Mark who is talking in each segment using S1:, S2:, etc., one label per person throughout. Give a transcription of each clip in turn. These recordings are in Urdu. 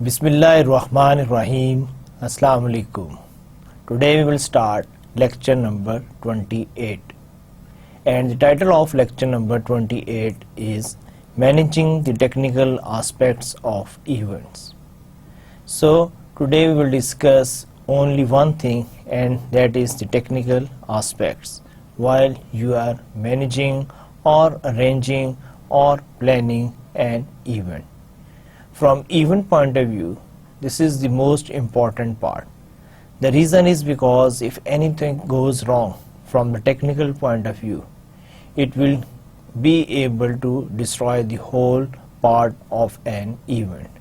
S1: Bismillahirrahmanirrahim. Assalamu alaikum. Today we will start lecture number 28. And the title of lecture number 28 is Managing the Technical Aspects of Events. So today we will discuss only one thing, and that is the technical aspects while you are managing or arranging or planning an event. From event point of view, this is the most important part. The reason is because if anything goes wrong from the technical point of view, it will be able to destroy the whole part of an event.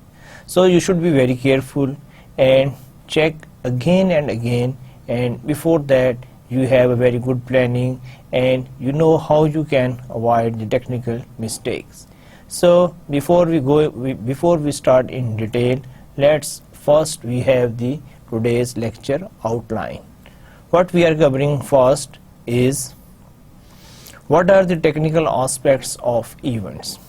S1: So you should be very careful and check again and again, and before that you have a very good planning and you know how you can avoid the technical mistakes. So before we start in detail, let's first we have the today's lecture outline. What we are covering first is what are the technical aspects of events.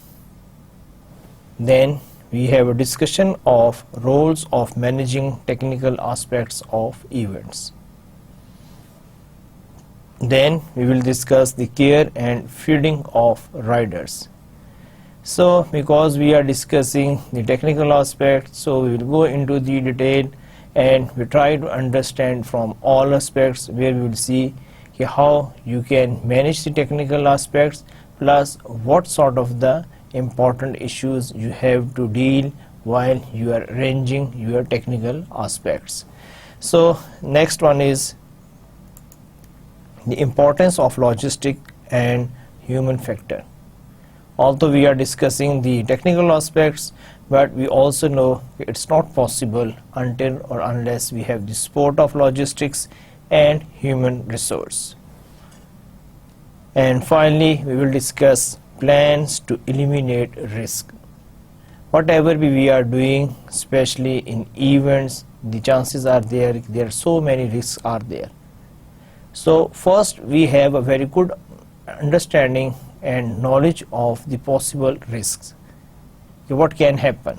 S1: Then we have a discussion of roles of managing technical aspects of events. Then we will discuss the care and feeding of riders. So because we are discussing the technical aspects, so we will go into the detail and we try to understand from all aspects, where we will see how you can manage the technical aspects, plus what sort of the important issues you have to deal while you are arranging your technical aspects. So next one is the importance of logistic and human factor. Although we are discussing the technical aspects, but we also know it's not possible until or unless we have the support of logistics and human resource. And finally, we will discuss plans to eliminate risk. Whatever we are doing, especially in events, the chances are there are so many risks are there. So first we have a very good understanding and knowledge of the possible risks. What can happen?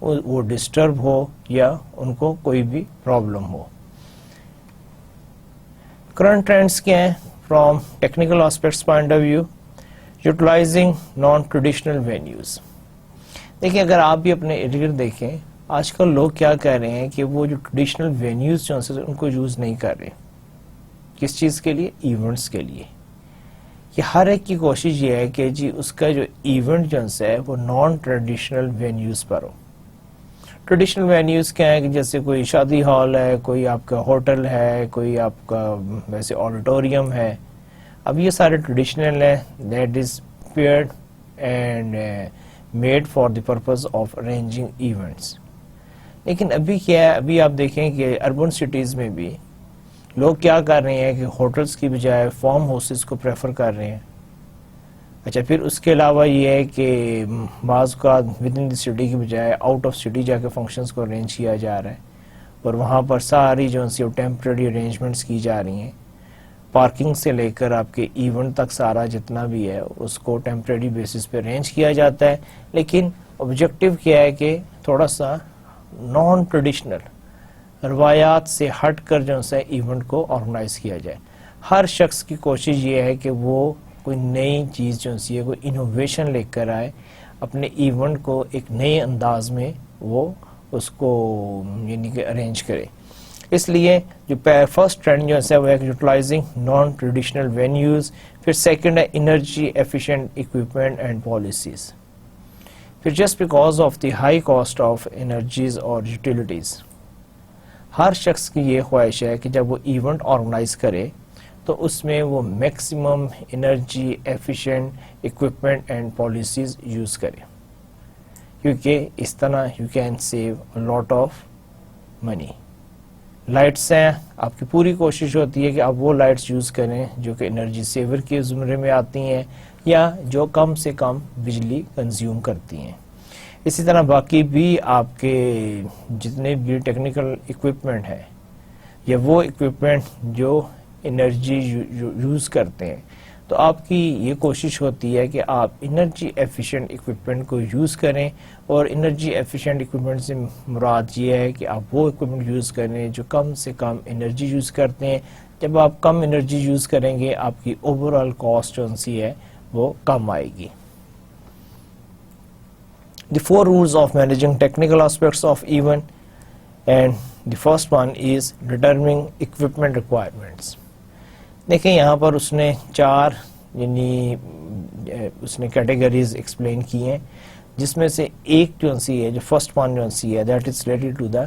S1: وہ ڈسٹرب ہو یا ان کو کوئی بھی پرابلم ہو. کرنٹ ٹرینڈس کیا ہیں from technical aspects point of view? Utilising non traditional venues. دیکھیں اگر آپ بھی اپنے ارد گرد دیکھیں آج کل لوگ کیا کہہ رہے ہیں کہ وہ جو ٹریڈیشنل وینیوز جو ہیں ان کو یوز نہیں کر رہے. کس چیز کے لیے؟ ایونٹس کے لیے. کہ ہر ایک کی کوشش یہ ہے کہ جی اس کا جو ایونٹ جو ہے وہ نان ٹریڈیشنل وینیوز پر ہو. ٹریڈیشنل وینیوز کیا ہے کہ جیسے کوئی شادی ہال ہے, کوئی آپ کا ہوٹل ہے, کوئی آپ کا ویسے آڈیٹوریم ہے. اب یہ سارے ٹریڈیشنل ہیں, that is paired and made for the purpose of arranging events. لیکن ابھی کیا ہے, ابھی آپ دیکھیں کہ اربن سٹیز میں بھی لوگ کیا کر رہے ہیں کہ ہوٹلز کی بجائے فارم ہاؤسز کو پریفر کر رہے ہیں. اچھا پھر اس کے علاوہ یہ ہے کہ بعض کا ود ان دی سٹی کی بجائے آؤٹ آف سٹی جا کے فنکشنز کو ارینج کیا جا رہا ہے اور وہاں پر ساری جو ہے ٹیمپرری ارینجمنٹس کی جا رہی ہیں. پارکنگ سے لے کر آپ کے ایونٹ تک سارا جتنا بھی ہے اس کو ٹیمپرری بیسس پہ ارینج کیا جاتا ہے. لیکن آبجیکٹو کیا ہے کہ تھوڑا سا نان ٹریڈیشنل روایات سے ہٹ کر جو ہے ایونٹ کو آرگنائز کیا جائے. ہر شخص کی کوشش یہ ہے کہ وہ کوئی نئی چیز جو ہے کوئی انوویشن لے کر آئے, اپنے ایونٹ کو ایک نئے انداز میں وہ اس کو یعنی کہ ارینج کرے. اس لیے جو فرسٹ ٹرینڈ جو ہے وہ ہے یوٹیلائزنگ نان ٹریڈیشنل وینیوز. پھر سیکنڈ ہے energy efficient equipment and policies. پھر just because of the high cost of energies اور یوٹیلیٹیز, ہر شخص کی یہ خواہش ہے کہ جب وہ ایونٹ آرگنائز کرے تو اس میں وہ maximum energy efficient equipment and policies use کرے, کیونکہ اس طرح you can save lot of money. Lights ہیں, آپ کی پوری کوشش ہوتی ہے کہ آپ وہ لائٹس یوز کریں جو کہ انرجی سیور کے زمرے میں آتی ہیں یا جو کم سے کم بجلی کنزیوم کرتی ہیں. اسی طرح باقی بھی آپ کے جتنے بھی ٹیکنیکل اکوپمنٹ ہیں یا وہ اکوپمنٹ جو انرجی یوز کرتے ہیں, تو آپ کی یہ کوشش ہوتی ہے کہ آپ انرجی ایفیشینٹ اکوپمنٹ کو یوز کریں. اور انرجی ایفیشینٹ اکوپمنٹ سے مراد یہ ہے کہ آپ وہ اکوپمنٹ یوز کریں جو کم سے کم انرجی یوز کرتے ہیں. جب آپ کم انرجی یوز کریں گے آپ کی اوور آل کاسٹ جو ہے وہ کم آئے گی. The 4 rules of managing technical aspects of event, and the first one is determining equipment requirements. دیکھیں یہاں پر اس نے 4 یعنی اس نے کیٹیگریز ایکسپلین کی ہیں, جس میں سے ایک جو ہے جو فرسٹ ون جو ہے that is related to the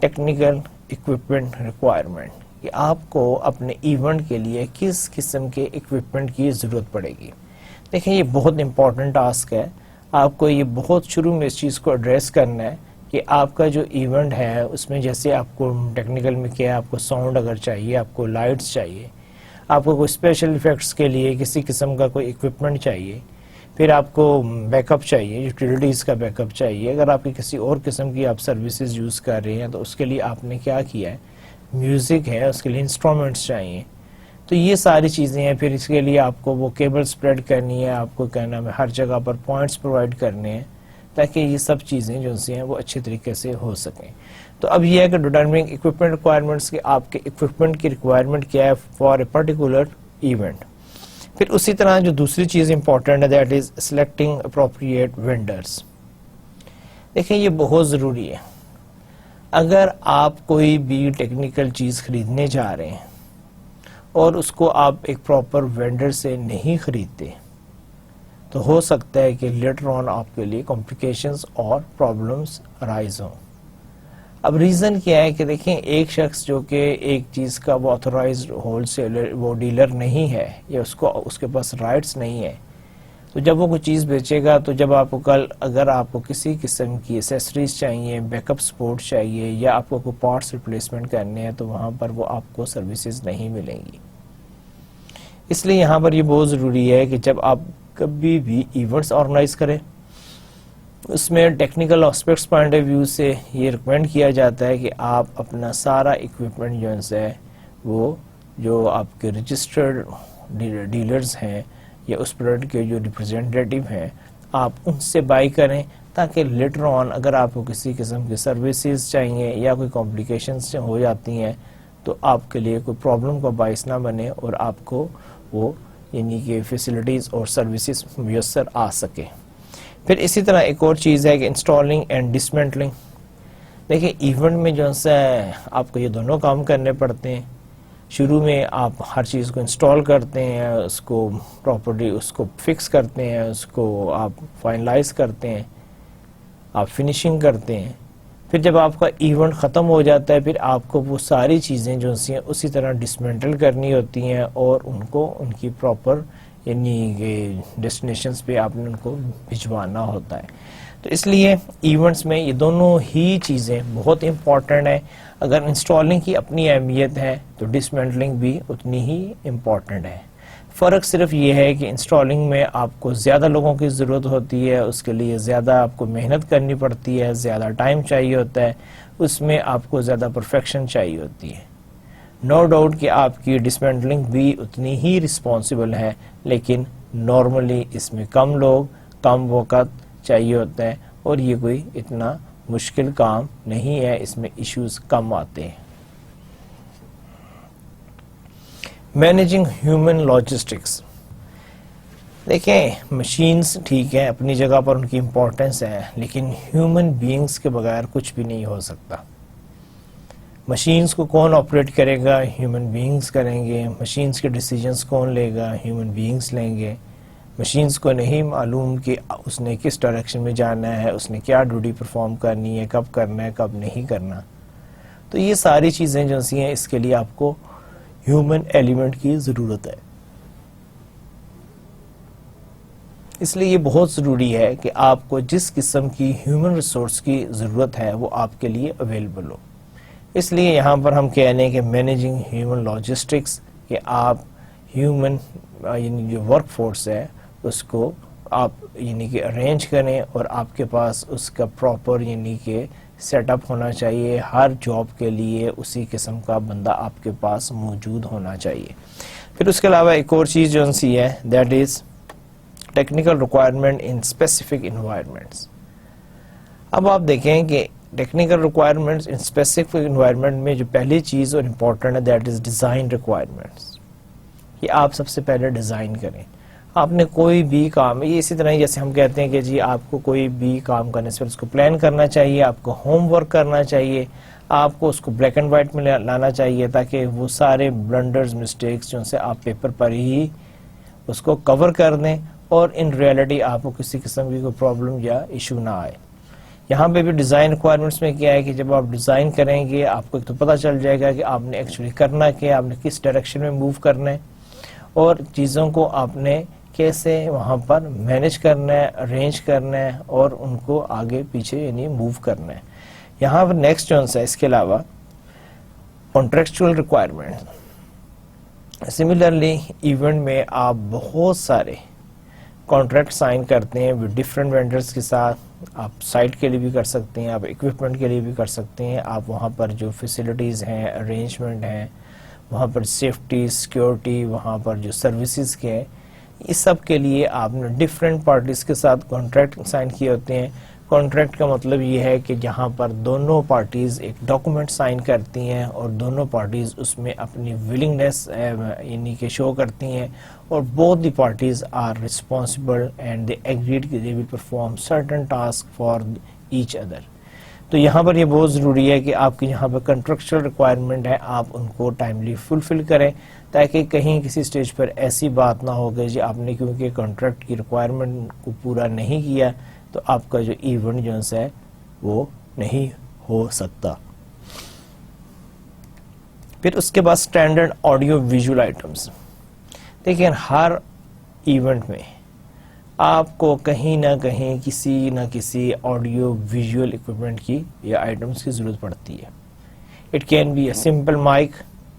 S1: technical equipment requirement, کہ آپ کو اپنے ایونٹ کے لیے کس قسم کے اکوپمنٹ کی ضرورت پڑے گی. دیکھیں یہ بہت امپورٹنٹ ٹاسک ہے, آپ کو یہ بہت شروع میں اس چیز کو ایڈریس کرنا ہے کہ آپ کا جو ایونٹ ہے اس میں جیسے آپ کو ٹیکنیکل میں کیا ہے, آپ کو ساؤنڈ اگر چاہیے, آپ کو لائٹس چاہیے, آپ کو کوئی اسپیشل ایفیکٹس کے لیے کسی قسم کا کوئی اکوپمنٹ چاہیے, پھر آپ کو بیک اپ چاہیے, یوٹیلیٹیز کا بیک اپ چاہیے. اگر آپ کی کسی اور قسم کی آپ سروسز یوز کر رہے ہیں تو اس کے لیے آپ نے کیا کیا ہے, میوزک ہے, اس کے لیے انسٹرومنٹس چاہیے. تو یہ ساری چیزیں ہیں. پھر اس کے لیے آپ کو وہ کیبل سپریڈ کرنی ہے, آپ کو کیا نام ہے ہر جگہ پر پوائنٹس پرووائڈ کرنے ہیں تاکہ یہ سب چیزیں جو ہیں وہ اچھے طریقے سے ہو سکیں. تو اب یہ ہے کہ ڈیٹرمنگ اکوپمنٹ ریکوائرمنٹس کہ آپ کے اکوپمنٹ کی ریکوائرمنٹ کیا ہے فار اے پرٹیکولر ایونٹ. پھر اسی طرح جو دوسری چیز امپورٹنٹ ہے that is selecting appropriate vendors. دیکھیں یہ بہت ضروری ہے. اگر آپ کوئی بھی ٹیکنیکل چیز خریدنے جا رہے ہیں اور اس کو آپ ایک پراپر وینڈر سے نہیں خریدتے تو ہو سکتا ہے کہ لیٹر آن آپ کے لیے کمپلیکیشنز اور پرابلمز رائز ہوں. اب ریزن کیا ہے کہ دیکھیں ایک شخص جو کہ ایک چیز کا وہ آتھورائزڈ ہول سیلر وہ ڈیلر نہیں ہے یا اس کے پاس رائٹس نہیں ہے, تو جب وہ کوئی چیز بیچے گا تو جب آپ کو کل اگر آپ کو کسی قسم کی ایسیسریز چاہیے, بیک اپ سپورٹ چاہیے یا آپ کو کوئی پارٹس ریپلیسمنٹ کرنے ہیں تو وہاں پر وہ آپ کو سروسز نہیں ملیں گی. اس لیے یہاں پر یہ بہت ضروری ہے کہ جب آپ کبھی بھی ایونٹس آرگنائز کریں اس میں technical aspects point of view سے یہ ریکمینڈ کیا جاتا ہے کہ آپ اپنا سارا اکوپمنٹ جو ہے وہ جو آپ کے رجسٹرڈ ڈیلرز ہیں یا اس پروڈکٹ کے جو ریپرزینٹیٹیو ہیں آپ ان سے بائی کریں تاکہ لیٹر آن اگر آپ کو کسی قسم کی سروسز چاہیے یا کوئی کمپلیکیشنز ہو جاتی ہیں تو آپ کے لیے کوئی پرابلم کا باعث نہ بنے اور آپ کو وہ یعنی کہ فیسلٹیز اور سروسز میسر آ سکے. پھر اسی طرح ایک اور چیز ہے کہ انسٹالنگ اینڈ ڈسمینٹلنگ. دیکھیں ایونٹ میں جو ہے آپ کو یہ دونوں کام کرنے پڑتے ہیں. شروع میں آپ ہر چیز کو انسٹال کرتے ہیں, اس کو پراپرلی اس کو فکس کرتے ہیں, اس کو آپ فائنلائز کرتے ہیں, آپ فنیشنگ کرتے ہیں. پھر جب آپ کا ایونٹ ختم ہو جاتا ہے پھر آپ کو وہ ساری چیزیں جو ہیں اسی طرح ڈسمینٹل کرنی ہوتی ہیں اور ان کو ان کی پراپر یعنی ڈیسٹینیشنز پہ آپ نے ان کو بھجوانا ہوتا ہے. تو اس لیے ایونٹس میں یہ دونوں ہی چیزیں بہت امپورٹنٹ ہیں. اگر انسٹالنگ کی اپنی اہمیت ہے تو ڈسمینٹلنگ بھی اتنی ہی امپورٹنٹ ہے. فرق صرف یہ ہے کہ انسٹالنگ میں آپ کو زیادہ لوگوں کی ضرورت ہوتی ہے, اس کے لیے زیادہ آپ کو محنت کرنی پڑتی ہے, زیادہ ٹائم چاہیے ہوتا ہے, اس میں آپ کو زیادہ پرفیکشن چاہیے ہوتی ہے. نو ڈاؤٹ کہ آپ کی ڈسمینٹلنگ بھی اتنی ہی رسپانسبل ہے, لیکن نارملی اس میں کم لوگ کم وقت چاہیے ہوتا ہے اور یہ کوئی اتنا مشکل کام نہیں ہے, اس میں ایشوز کم آتے ہیں. Managing human logistics. دیکھیں مشینز ٹھیک ہے اپنی جگہ پر ان کی امپورٹنس ہے, لیکن ہیومن بینگز کے بغیر کچھ بھی نہیں ہو سکتا. مشینز کو کون آپریٹ کرے گا؟ ہیومن بینگز کریں گے. مشینز کے ڈیسیجنز کون لے گا؟ ہیومن بینگز لیں گے. مشینز کو نہیں معلوم کہ اس نے کس ڈائریکشن میں جانا ہے, اس نے کیا ڈیوٹی پرفارم کرنی ہے, کب کرنا ہے کب نہیں کرنا. تو یہ ساری چیزیں جو ہیں اس کے لیے آپ کو ہیومن ایلیمنٹ کی ضرورت ہے. اس لیے یہ بہت ضروری ہے کہ آپ کو جس قسم کی ہیومن ریسورس کی ضرورت ہے وہ آپ کے لیے اویلیبل ہو. اس لیے یہاں پر ہم کہہ رہے ہیں کہ مینیجنگ ہیومن لاجسٹکس, کہ آپ ہیومن یعنی جو ورک فورس ہے اس کو آپ یعنی کہ ارینج کریں اور آپ کے پاس اس کا پراپر یعنی کہ سیٹ اپ ہونا چاہیے. ہر جاب کے لیے اسی قسم کا بندہ آپ کے پاس موجود ہونا چاہیے. پھر اس کے علاوہ ایک اور چیز جو سی ہے that is technical requirement in specific environments. اب آپ دیکھیں کہ technical requirements in specific environment میں جو پہلی چیز اور امپورٹنٹ ہے دیٹ از ڈیزائن ریکوائرمنٹس. کہ آپ سب سے پہلے ڈیزائن کریں. آپ نے کوئی بھی کام, یہ اسی طرح جیسے ہم کہتے ہیں کہ جی آپ کو کوئی بھی کام کرنے سے اس کو پلان کرنا چاہیے, آپ کو ہوم ورک کرنا چاہیے, آپ کو اس کو بلیک اینڈ وائٹ میں لانا چاہیے تاکہ وہ سارے بلنڈرز مسٹیکس جو سے آپ پیپر پر ہی اس کو کور کر دیں اور ان ریئلٹی آپ کو کسی قسم کی کوئی پرابلم یا ایشو نہ آئے. یہاں پہ بھی ڈیزائن ریکوائرمنٹس میں کیا ہے کہ جب آپ ڈیزائن کریں گے آپ کو ایک تو پتہ چل جائے گا کہ آپ نے ایکچولی کرنا کیا, آپ نے کس ڈائریکشن میں موو کرنا ہے اور چیزوں کو آپ نے کیسے وہاں پر مینیج کرنا ہے, ارینج کرنا ہے اور ان کو آگے پیچھے یعنی موو کرنا ہے. یہاں پر نیکسٹ جو ہے اس کے علاوہ کانٹریکچوئل ریکوائرمنٹ. سملرلی ایونٹ میں آپ بہت سارے کانٹریکٹ سائن کرتے ہیں ود ڈفرینٹ وینڈرز کے ساتھ. آپ سائٹ کے لیے بھی کر سکتے ہیں, آپ اکوپمنٹ کے لیے بھی کر سکتے ہیں, آپ وہاں پر جو فیسلٹیز ہیں, ارینجمنٹ ہیں, وہاں پر سیفٹی, سیکیورٹی, وہاں پر جو سروسز کے ہیں, اس سب کے لیے آپ نے ڈفرینٹ پارٹیز کے ساتھ کانٹریکٹ سائن کیے ہوتے ہیں. کانٹریکٹ کا مطلب یہ ہے کہ جہاں پر دونوں پارٹیز ایک ڈاکومنٹ سائن کرتی ہیں اور دونوں پارٹیز اس میں اپنی ولنگنیس یعنی کہ شو کرتی ہیں اور both the parties are responsible and they agreed کہ they will perform certain tasks for each other. تو یہاں پر یہ بہت ضروری ہے کہ آپ کی یہاں پر کنٹریکچوئل ریکوائرمنٹ ہے آپ ان کو ٹائملی فلفل کریں تاکہ کہیں کسی سٹیج پر ایسی بات نہ ہو کہ جی آپ نے کیونکہ کنٹریکٹ کی ریکوائرمنٹ کو پورا نہیں کیا تو آپ کا جو ایونٹ جو ہے وہ نہیں ہو سکتا. پھر اس کے بعد اسٹینڈرڈ آڈیو ویژول آئٹمس. دیکھیں ہر ایونٹ میں آپ کو کہیں نہ کہیں کسی نہ کسی آڈیو ویژول اکوپمنٹ کی یا آئٹمس کی ضرورت پڑتی ہے. It can be a simple mic.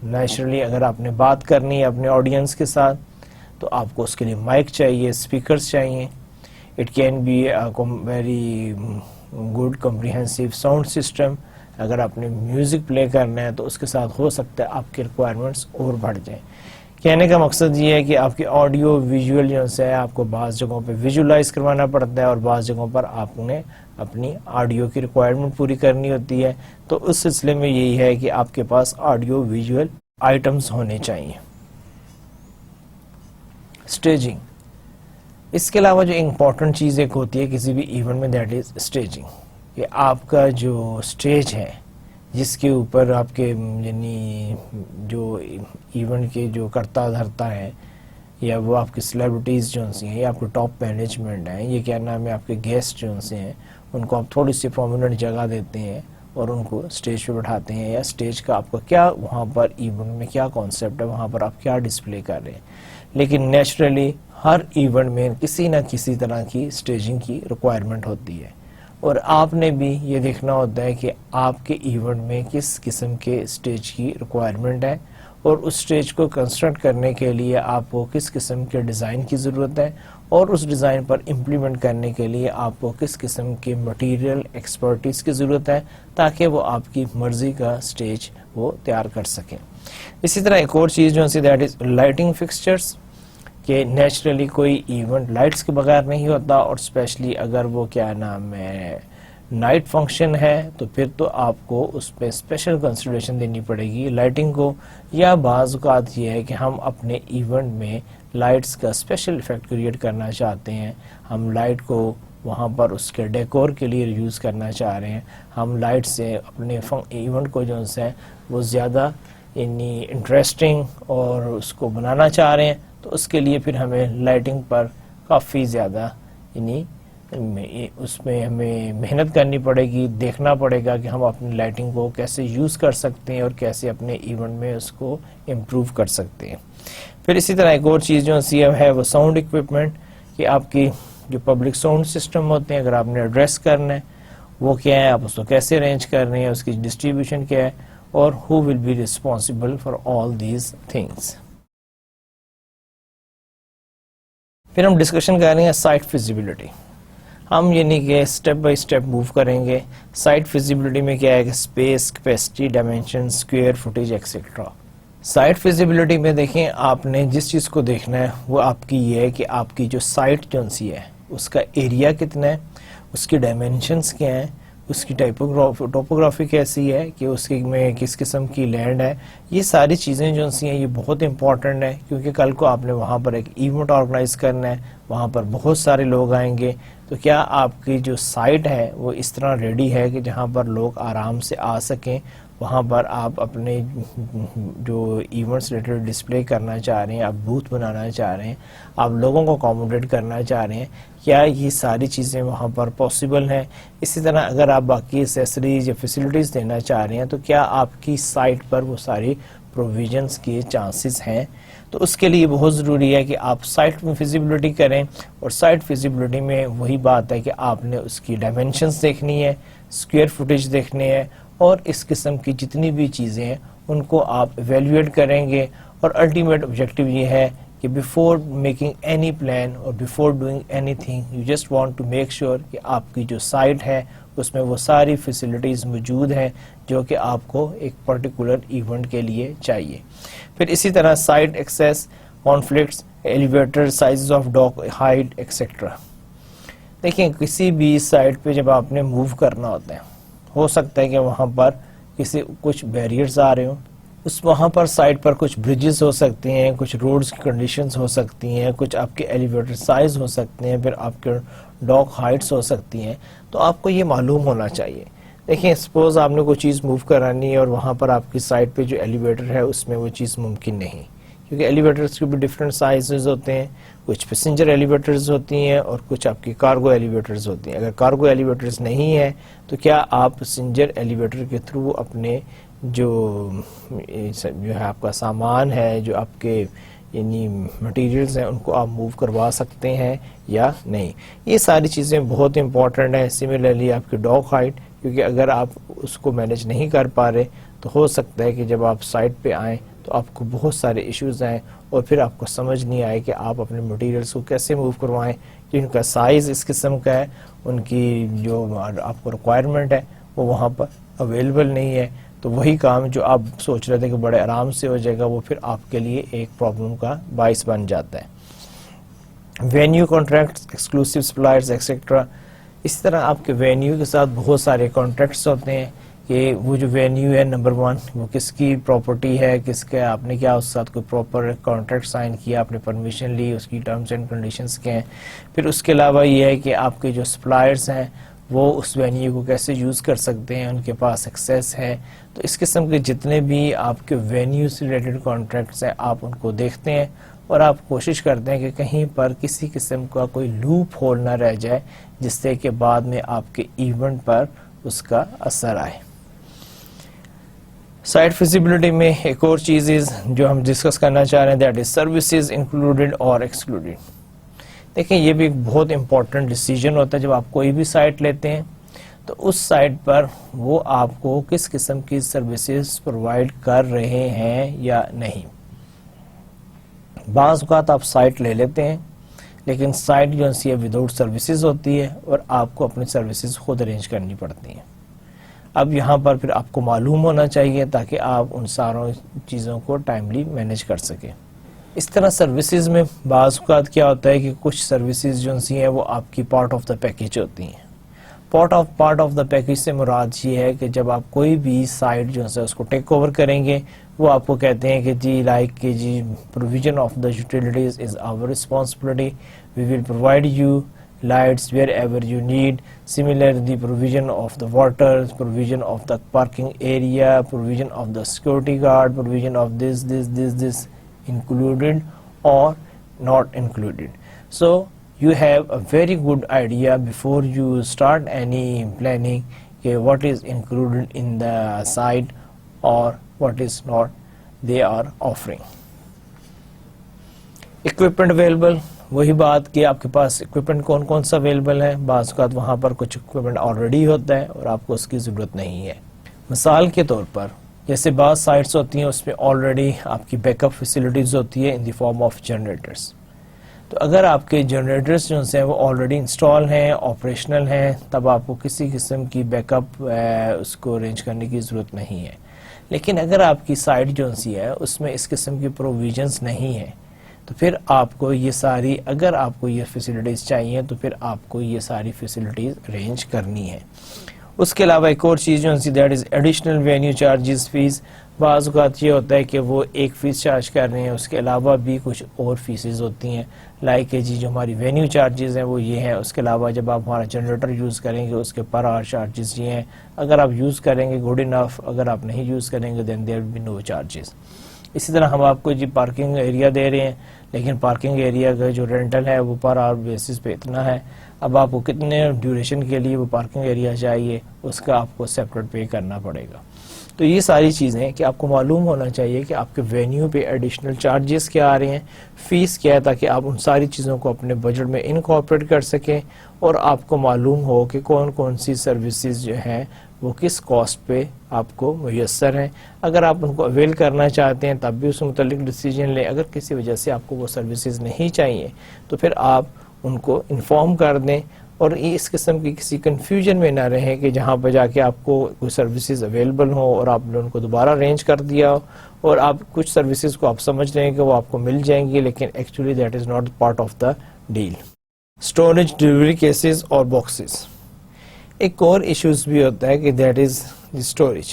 S1: Naturally اگر آپ نے بات کرنی ہے اپنے آڈینس کے ساتھ تو آپ کو اس کے لیے مائک چاہیے, اسپیکرز چاہیے. It can be very good comprehensive sound system. اگر آپ نے میوزک پلے کرنا ہے تو اس کے ساتھ ہو سکتا ہے آپ کے ریکوائرمنٹس اور بڑھ جائیں. کہنے کا مقصد یہ ہے کہ آپ کی آڈیو ویژول جو ہے آپ کو بعض جگہوں پہ ویژولائز کروانا پڑتا ہے اور بعض جگہوں پر آپ نے اپنی آڈیو کی ریکوائرمنٹ پوری کرنی ہوتی ہے. تو اس سلسلے میں یہی ہے کہ آپ کے پاس آڈیو ویژول آئٹمز ہونے چاہیے. اسٹیجنگ، اس کے علاوہ جو امپورٹنٹ چیز ایک ہوتی ہے کسی بھی ایونٹ میں، دیٹ از اسٹیجنگ، کہ آپ کا جو اسٹیج ہے جس کے اوپر آپ کے یعنی جو ایونٹ کے جو کرتا دھرتا ہے یا وہ آپ کی سیلیبریٹیز جو ہیں یا آپ کے ٹاپ مینجمنٹ ہیں، یہ کیا نام ہے آپ کے گیسٹ جو ہیں ان کو آپ تھوڑی سی پرومیننٹ جگہ دیتے ہیں اور ان کو اسٹیج پہ بٹھاتے ہیں، یا اسٹیج کا آپ کا کیا وہاں پر ایونٹ میں کیا کانسیپٹ ہے، وہاں پر آپ کیا ڈسپلے کر رہے ہیں. لیکن نیچرلی ہر ایونٹ میں کسی نہ کسی طرح کی اسٹیجنگ کی ریکوائرمنٹ ہوتی ہے، اور آپ نے بھی یہ دیکھنا ہوتا ہے کہ آپ کے ایونٹ میں کس قسم کے اسٹیج کی ریکوائرمنٹ ہے، اور اس اسٹیج کو کنسٹرکٹ کرنے کے لیے آپ کو کس قسم کے ڈیزائن کی ضرورت ہے، اور اس ڈیزائن پر امپلیمنٹ کرنے کے لیے آپ کو کس قسم کے مٹیریل ایکسپرٹیز کی ضرورت ہے تاکہ وہ آپ کی مرضی کا اسٹیج وہ تیار کر سکیں. اسی طرح ایک اور چیز جو ہے دیٹ از لائٹنگ فکسچرز، کہ نیچرلی کوئی ایونٹ لائٹس کے بغیر نہیں ہوتا، اور اسپیشلی اگر وہ کیا نام ہے نائٹ فنکشن ہے تو پھر تو آپ کو اس پہ اسپیشل کنسیڈریشن دینی پڑے گی لائٹنگ کو. یا بعض اوقات یہ ہے کہ ہم اپنے ایونٹ میں لائٹس کا اسپیشل افیکٹ کریٹ کرنا چاہتے ہیں، ہم لائٹ کو وہاں پر اس کے ڈیکور کے لیے یوز کرنا چاہ رہے ہیں، ہم لائٹ سے اپنے ایونٹ کو جو ہے وہ زیادہ یعنی انٹرسٹنگ اور اس کو بنانا چاہ رہے ہیں، تو اس کے لیے پھر ہمیں لائٹنگ پر کافی زیادہ یعنی اس میں ہمیں محنت کرنی پڑے گی، دیکھنا پڑے گا کہ ہم اپنی لائٹنگ کو کیسے یوز کر سکتے ہیں اور کیسے اپنے ایونٹ میں اس کو امپروو کر سکتے ہیں. پھر اسی طرح ایک اور چیز جو ہے وہ ساؤنڈ اکوپمنٹ، کہ آپ کی جو پبلک ساؤنڈ سسٹم ہوتے ہیں اگر آپ نے ایڈریس کرنا ہے وہ کیا ہے، آپ اس کو کیسے ارینج کر رہے ہیں، اس کی ڈسٹریبیوشن کیا ہے، اور who will be responsible for all these things. پھر ہم ڈسکشن کر رہے ہیں سائٹ فیزیبلٹی. ہم یعنی کہ اسٹیپ بائی اسٹیپ موو کریں گے. سائٹ فیزیبلٹی میں کیا ہے کہ space, capacity, dimension, square footage etcetera. Site feasibility میں دیکھیں آپ نے جس چیز کو دیکھنا ہے وہ آپ کی یہ ہے کہ آپ کی جو سائٹ جو سی ہے اس کا ایریا کتنا ہے، اس کی ڈائمینشنس کیا ہیں، اس کی ٹوپوگرافی کیسی ہے، کہ اس میں کس قسم کی لینڈ ہے. یہ ساری چیزیں جو سی ہیں یہ بہت امپورٹنٹ ہے، کیونکہ کل کو آپ نے وہاں پر ایک ایونٹ آرگنائز کرنا ہے، وہاں پر بہت سارے لوگ آئیں گے، تو کیا آپ کی جو سائٹ ہے وہ اس طرح ریڈی ہے کہ جہاں پر لوگ آرام سے آ سکیں، وہاں پر آپ اپنے جو ایونٹس ریلیٹڈ ڈسپلے کرنا چاہ رہے ہیں، آپ بوتھ بنانا چاہ رہے ہیں، آپ لوگوں کو اکوموڈیٹ کرنا چاہ رہے ہیں، کیا یہ ساری چیزیں وہاں پر پاسبل ہیں. اسی طرح اگر آپ باقی ایکسیسریز یا فیسلٹیز دینا چاہ رہے ہیں تو کیا آپ کی سائٹ پر وہ ساری پروویژنس کے چانسز ہیں. تو اس کے لیے بہت ضروری ہے کہ آپ سائٹ میں فیزیبلٹی کریں، اور سائٹ فیزیبلٹی میں وہی بات ہے کہ آپ نے اس کی ڈائمینشنز دیکھنی ہے، اسکوئر فوٹیج دیکھنی ہے، اور اس قسم کی جتنی بھی چیزیں ہیں ان کو آپ ایویلویٹ کریں گے. اور الٹیمیٹ آبجیکٹیو یہ ہے کہ بفور میکنگ اینی پلان اور before doing anything you just want to make sure کہ آپ کی جو سائٹ ہے اس میں وہ ساری فیسلٹیز موجود ہیں جو کہ آپ کو ایک پرٹیکولر ایونٹ کے لیے چاہیے. پھر اسی طرح site access, conflicts, elevator, size of dock height etcetera. دیکھیں کسی بھی سائٹ پہ جب آپ نے موو کرنا ہوتا ہے، ہو سکتا ہے کہ وہاں پر کچھ بیریئرز آ رہے ہوں، وہاں پر سائٹ پر کچھ بریجز ہو سکتے ہیں، کچھ روڈز کی کنڈیشنز ہو سکتی ہیں، کچھ آپ کے ایلیویٹر سائز ہو سکتے ہیں، پھر آپ کے ڈاک ہائٹس ہو سکتی ہیں. تو آپ کو یہ معلوم ہونا چاہیے. دیکھیں سپوز آپ نے کوئی چیز موو کرانی ہے اور وہاں پر آپ کی سائٹ پہ جو ایلیویٹر ہے اس میں وہ چیز ممکن نہیں، کیونکہ ایلیویٹرز کے بھی ڈفرینٹ سائزز ہوتے ہیں، کچھ پیسنجر ایلیویٹرز ہوتی ہیں اور کچھ آپ کی کارگو ایلیویٹرز ہوتی ہیں. اگر کارگو ایلیویٹرز نہیں ہیں تو کیا آپ پیسنجر ایلیویٹر کے تھرو اپنے جو ہے آپ کا سامان ہے، جو آپ کے یعنی مٹیریلز ہیں ان کو آپ موو کروا سکتے ہیں یا نہیں. یہ ساری چیزیں بہت امپورٹنٹ ہیں. سملرلی آپ کی ڈاک ہائٹ، کیونکہ اگر آپ اس کو مینیج نہیں کر پا رہے تو ہو سکتا ہے کہ جب آپ سائٹ پہ آئیں تو آپ کو بہت سارے ایشوز آئیں اور پھر آپ کو سمجھ نہیں آئے کہ آپ اپنے مٹیریلز کو کیسے موو کروائیں، کہ ان کا سائز اس قسم کا ہے، ان کی جو آپ کو ریکوائرمنٹ ہے وہ وہاں پر اویلیبل نہیں ہے. تو وہی کام جو آپ سوچ رہے تھے کہ بڑے آرام سے ہو جائے گا وہ پھر آپ کے لیے ایک پرابلم کا باعث بن جاتا ہے. Venue contracts, exclusive suppliers etcetera. اس طرح آپ کے وینیو کے ساتھ بہت سارے کانٹریکٹس ہوتے ہیں کہ وہ جو وینیو ہے نمبر 1 وہ کس کی پراپرٹی ہے, کس کا آپ نے کیا اس کے ساتھ کوئی پراپر کانٹریکٹ سائن کیا, آپ نے پرمیشن لی, اس کی ٹرمز اینڈ کنڈیشنز کیا ہیں. پھر اس کے علاوہ یہ ہے کہ آپ کے جو سپلائرز ہیں وہ اس وینیو کو کیسے یوز کر سکتے ہیں, ان کے پاس ایکسیس ہے. تو اس قسم کے جتنے بھی آپ کے وینیو سے ریلیٹڈ کانٹریکٹس ہیں آپ ان کو دیکھتے ہیں اور آپ کوشش کرتے ہیں کہ کہیں پر کسی قسم کا کوئی لوپ ہول نہ رہ جائے جس سے کہ بعد میں آپ کے ایونٹ پر اس کا اثر آئے. سائٹ فیزیبلٹی میں ایک اور چیز جو ہم ڈسکس کرنا چاہ رہے ہیں دیٹ از سروسز انکلوڈیڈ اور ایکسکلوڈیڈ. دیکھیں یہ بھی ایک بہت امپورٹنٹ ڈیسیجن ہوتا ہے جب آپ کوئی بھی سائٹ لیتے ہیں تو اس سائٹ پر وہ آپ کو کس قسم کی سروسز پرووائڈ کر رہے ہیں یا نہیں. بعض اوقات آپ سائٹ لے لیتے ہیں لیکن سائٹ جو ہے وداؤٹ سروسز ہوتی ہے اور آپ کو اپنی سروسز خود ارینج کرنی پڑتی ہیں. اب یہاں پر پھر آپ کو معلوم ہونا چاہیے تاکہ آپ ان ساروں چیزوں کو ٹائملی مینیج کر سکیں. اس طرح سروسز میں بعض اوقات کیا ہوتا ہے کہ کچھ سروسز جو ہیں وہ آپ کی پارٹ آف دا پیکیج ہوتی ہیں. پارٹ آف دا پیکیج سے مراد یہ ہے کہ جب آپ کوئی بھی سائٹ جو ہے اس کو ٹیک اوور کریں گے وہ آپ کو کہتے ہیں کہ جی لائک کہ جی provision of the utilities is our responsibility, we will provide you lights wherever you need. Similarly, the provision of the water, provision of the parking area, provision of the security guard, provision of this included or not included. So you have a very good idea before you start any planning what is included in the site or what is not they are offering. Equipment available, وہی بات کہ آپ کے پاس اکوپمنٹ کون کون سا اویلیبل ہے. بعض اوقات وہاں پر کچھ اکوپمنٹ آلریڈی ہوتا ہے اور آپ کو اس کی ضرورت نہیں ہے. مثال کے طور پر جیسے بعض سائٹس ہوتی ہیں اس میں آلریڈی آپ کی بیک اپ فیسلٹیز ہوتی ہے ان دی فارم آف جنریٹرز. تو اگر آپ کے جنریٹرز جو ہیں وہ آلریڈی انسٹال ہیں, آپریشنل ہیں, تب آپ کو کسی قسم کی بیک اپ اس کو ارینج کرنے کی ضرورت نہیں ہے. لیکن اگر آپ کی سائٹ جو ہے اس میں اس قسم کی پروویژنس نہیں ہیں تو پھر آپ کو یہ ساری, اگر آپ کو یہ فیسلٹیز چاہیے تو پھر آپ کو یہ ساری فیسلٹیز ارینج کرنی ہے. اس کے علاوہ ایک اور چیز جو ہے that is additional venue charges fees. بعض اوقات یہ ہوتا ہے کہ وہ ایک فیس چارج کر رہے ہیں, اس کے علاوہ بھی کچھ اور فیسز ہوتی ہیں لائک کہ جی جو ہماری وینیو چارجز ہیں وہ یہ ہیں. اس کے علاوہ جب آپ ہمارا جنریٹر یوز کریں گے اس کے پر آور چارجز یہ ہیں. اگر آپ یوز کریں گے گڈ انف, اگر آپ نہیں یوز کریں گے دین دیر ول بی نو چارجز. اسی طرح ہم آپ کو جی پارکنگ ایریا دے رہے ہیں لیکن پارکنگ ایریا کا جو رینٹل ہے وہ پر آور بیسس پہ اتنا ہے. اب آپ کو کتنے ڈیوریشن کے لیے وہ پارکنگ ایریا چاہیے اس کا آپ کو سیپریٹ پے کرنا پڑے گا. تو یہ ساری چیزیں کہ آپ کو معلوم ہونا چاہیے کہ آپ کے وینیو پہ ایڈیشنل چارجز کیا آ رہے ہیں, فیس کیا ہے, تاکہ آپ ان ساری چیزوں کو اپنے بجٹ میں انکارپوریٹ کر سکیں اور آپ کو معلوم ہو کہ کون کون سی سروسز جو ہیں وہ کس کاسٹ پہ آپ کو میسر ہیں. اگر آپ ان کو اویل کرنا چاہتے ہیں تب بھی اس متعلق ڈیسیجن لیں. اگر کسی وجہ سے آپ کو وہ سروسز نہیں چاہیے تو پھر آپ ان کو انفارم کر دیں اور اس قسم کی کسی کنفیوژن میں نہ رہیں کہ جہاں پہ جا کے آپ کو کوئی سروسز اویلیبل ہوں اور آپ نے ان کو دوبارہ ارینج کر دیا ہو اور آپ کچھ سروسز کو آپ سمجھ رہے ہیں کہ وہ آپ کو مل جائیں گی لیکن actually that is not part of the deal. Storage delivery cases اور باکسز. ایک اور ایشوز بھی ہوتا ہے کہ دیٹ از دی اسٹوریج.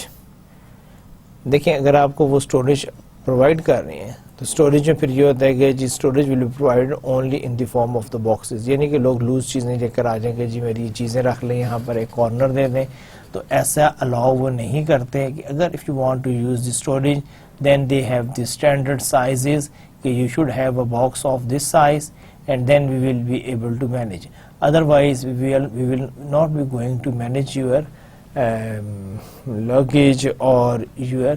S1: دیکھیں اگر آپ کو وہ اسٹوریج پرووائڈ کر رہے ہیں تو اسٹوریج میں پھر یہ ہوتا ہے کہ جی storage will be provide only in the form of the boxes. یعنی کہ لوگ لوز چیزیں لے کر آ جائیں کہ جی میری یہ چیزیں رکھ لیں یہاں پر ایک کارنر دے دیں. تو ایسا الاؤ وہ نہیں کرتے کہ اگر if you want to use the storage then they have the standard sizes کہ you should have a box of this size and then we will be able to manage. Otherwise we will not be going to manage your luggage or your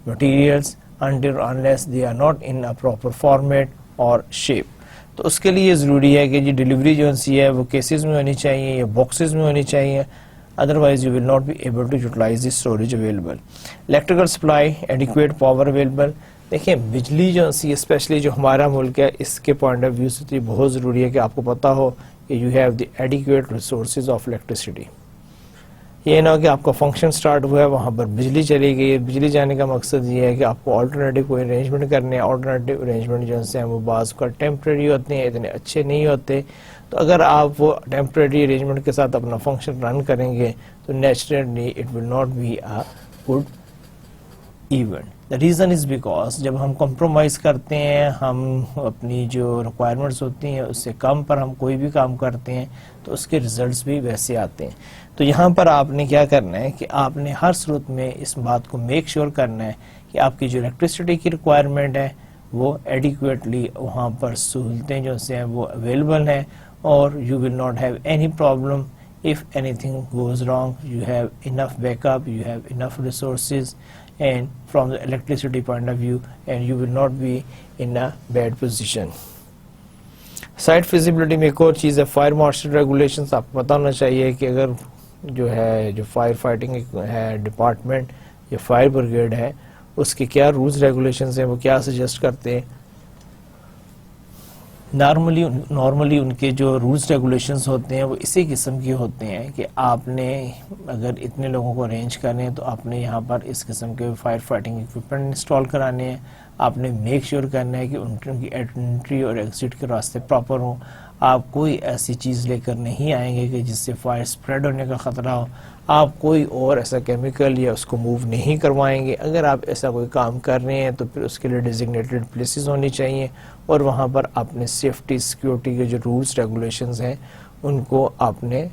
S1: materials unless they are not in a proper format or shape. تو اس کے لیے ضروری ہے کہ جی ڈیلیوری جو ہے وہ کیسز میں ہونی چاہیے یا باکسز میں ہونی چاہیے. Otherwise you will not be able to utilize the storage available. Electrical supply, adequate power available. دیکھیں بجلی جو سی اسپیشلی جو ہمارا ملک ہے اس کے پوائنٹ آف ویو سے بہت ضروری ہے کہ آپ کو پتا ہو کہ you have the adequate resources of electricity. یہ نہ ہو کہ آپ کا فنکشن سٹارٹ ہوا ہے, وہاں پر بجلی چلی گئی ہے. بجلی جانے کا مقصد یہ ہے کہ آپ کو آلٹرنیٹیو کوئی ارینجمنٹ کرنے ہیں. آلٹرنیٹیو ارینجمنٹ جو ہیں وہ بعض کا ٹیمپریری ہوتے ہیں, اتنے اچھے نہیں ہوتے. تو اگر آپ وہ ٹیمپریری ارینجمنٹ کے ساتھ اپنا فنکشن رن کریں گے تو naturally it will not be a good event. The reason is because جب ہم کمپرومائز کرتے ہیں, ہم اپنی جو ریکوائرمنٹس ہوتی ہیں اس سے کم پر ہم کوئی بھی کام کرتے ہیں تو اس کے ریزلٹس بھی ویسے آتے ہیں. تو یہاں پر آپ نے کیا کرنا ہے کہ آپ نے ہر صورت میں اس بات کو میک شیور کرنا ہے کہ آپ کی جو الیکٹریسٹی کی ریکوائرمنٹ ہے وہ ایڈیکویٹلی وہاں پر سہولتیں جو سے ہیں وہ اویلیبل ہیں, اور you will not have any problem. If anything goes wrong, you have enough backup, you have enough resources, and from the electricity point of view, and you will not be in a bad position. Site feasibility میں ایک اور چیز ہے فائر مارشل ریگولیشنز. آپ کو پتہ ہونا چاہیے کہ اگر جو ہے جو فائر فائٹنگ ہے ڈپارٹمنٹ یا فائر بریگیڈ ہے اس کے کیا رولز ریگولیشنز ہیں, وہ کیا سجیسٹ کرتے ہیں. نارملی ان کے جو رولز ریگولیشنز ہوتے ہیں وہ اسی قسم کے ہوتے ہیں کہ آپ نے اگر اتنے لوگوں کو ارینج کرنے ہیں تو آپ نے یہاں پر اس قسم کے فائر فائٹنگ ایکوپمنٹ انسٹال کرانے ہیں. آپ نے میک شیور کرنا ہے کہ ان کی انٹری اور ایگزٹ کے راستے پراپر ہوں. آپ کوئی ایسی چیز لے کر نہیں آئیں گے کہ جس سے فائر سپریڈ ہونے کا خطرہ ہو. آپ کوئی اور ایسا کیمیکل یا اس کو موو نہیں کروائیں گے. اگر آپ ایسا کوئی کام کر رہے ہیں تو پھر اس کے لیے ڈیزگنیٹڈ پلیسز ہونی چاہیے, اور وہاں پر آپ نے سیفٹی سیکیورٹی کے جو رولز ریگولیشنز ہیں ان کو آپ نے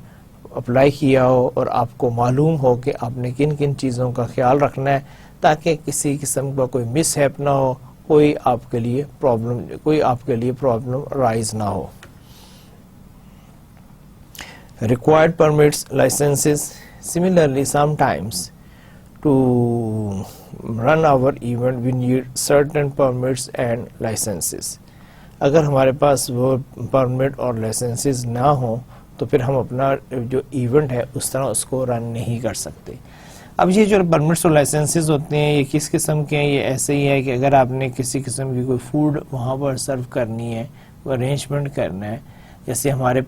S1: اپلائی کیا ہو, اور آپ کو معلوم ہو کہ آپ نے کن کن چیزوں کا خیال رکھنا ہے تاکہ کسی قسم کا کوئی مس ہیپ نہ ہو, کوئی آپ کے لیے پرابلم رائز نہ ہو. Required permits, licenses. Similarly, sometimes to run our event we need certain permits and licenses. اگر ہمارے پاس وہ پرمٹ اور لائسنسز نہ ہوں تو پھر ہم اپنا جو ایونٹ ہے اس طرح اس کو رن نہیں کر سکتے. اب یہ جو پرمٹس اور لائسنسز ہوتے ہیں یہ کس قسم کے ہیں؟ یہ ایسے ہی ہے کہ اگر آپ نے کسی قسم کی کوئی فوڈ وہاں پر سرو کرنی ہے, کوئی ارینجمنٹ کرنا ہے, جیسے ہمارے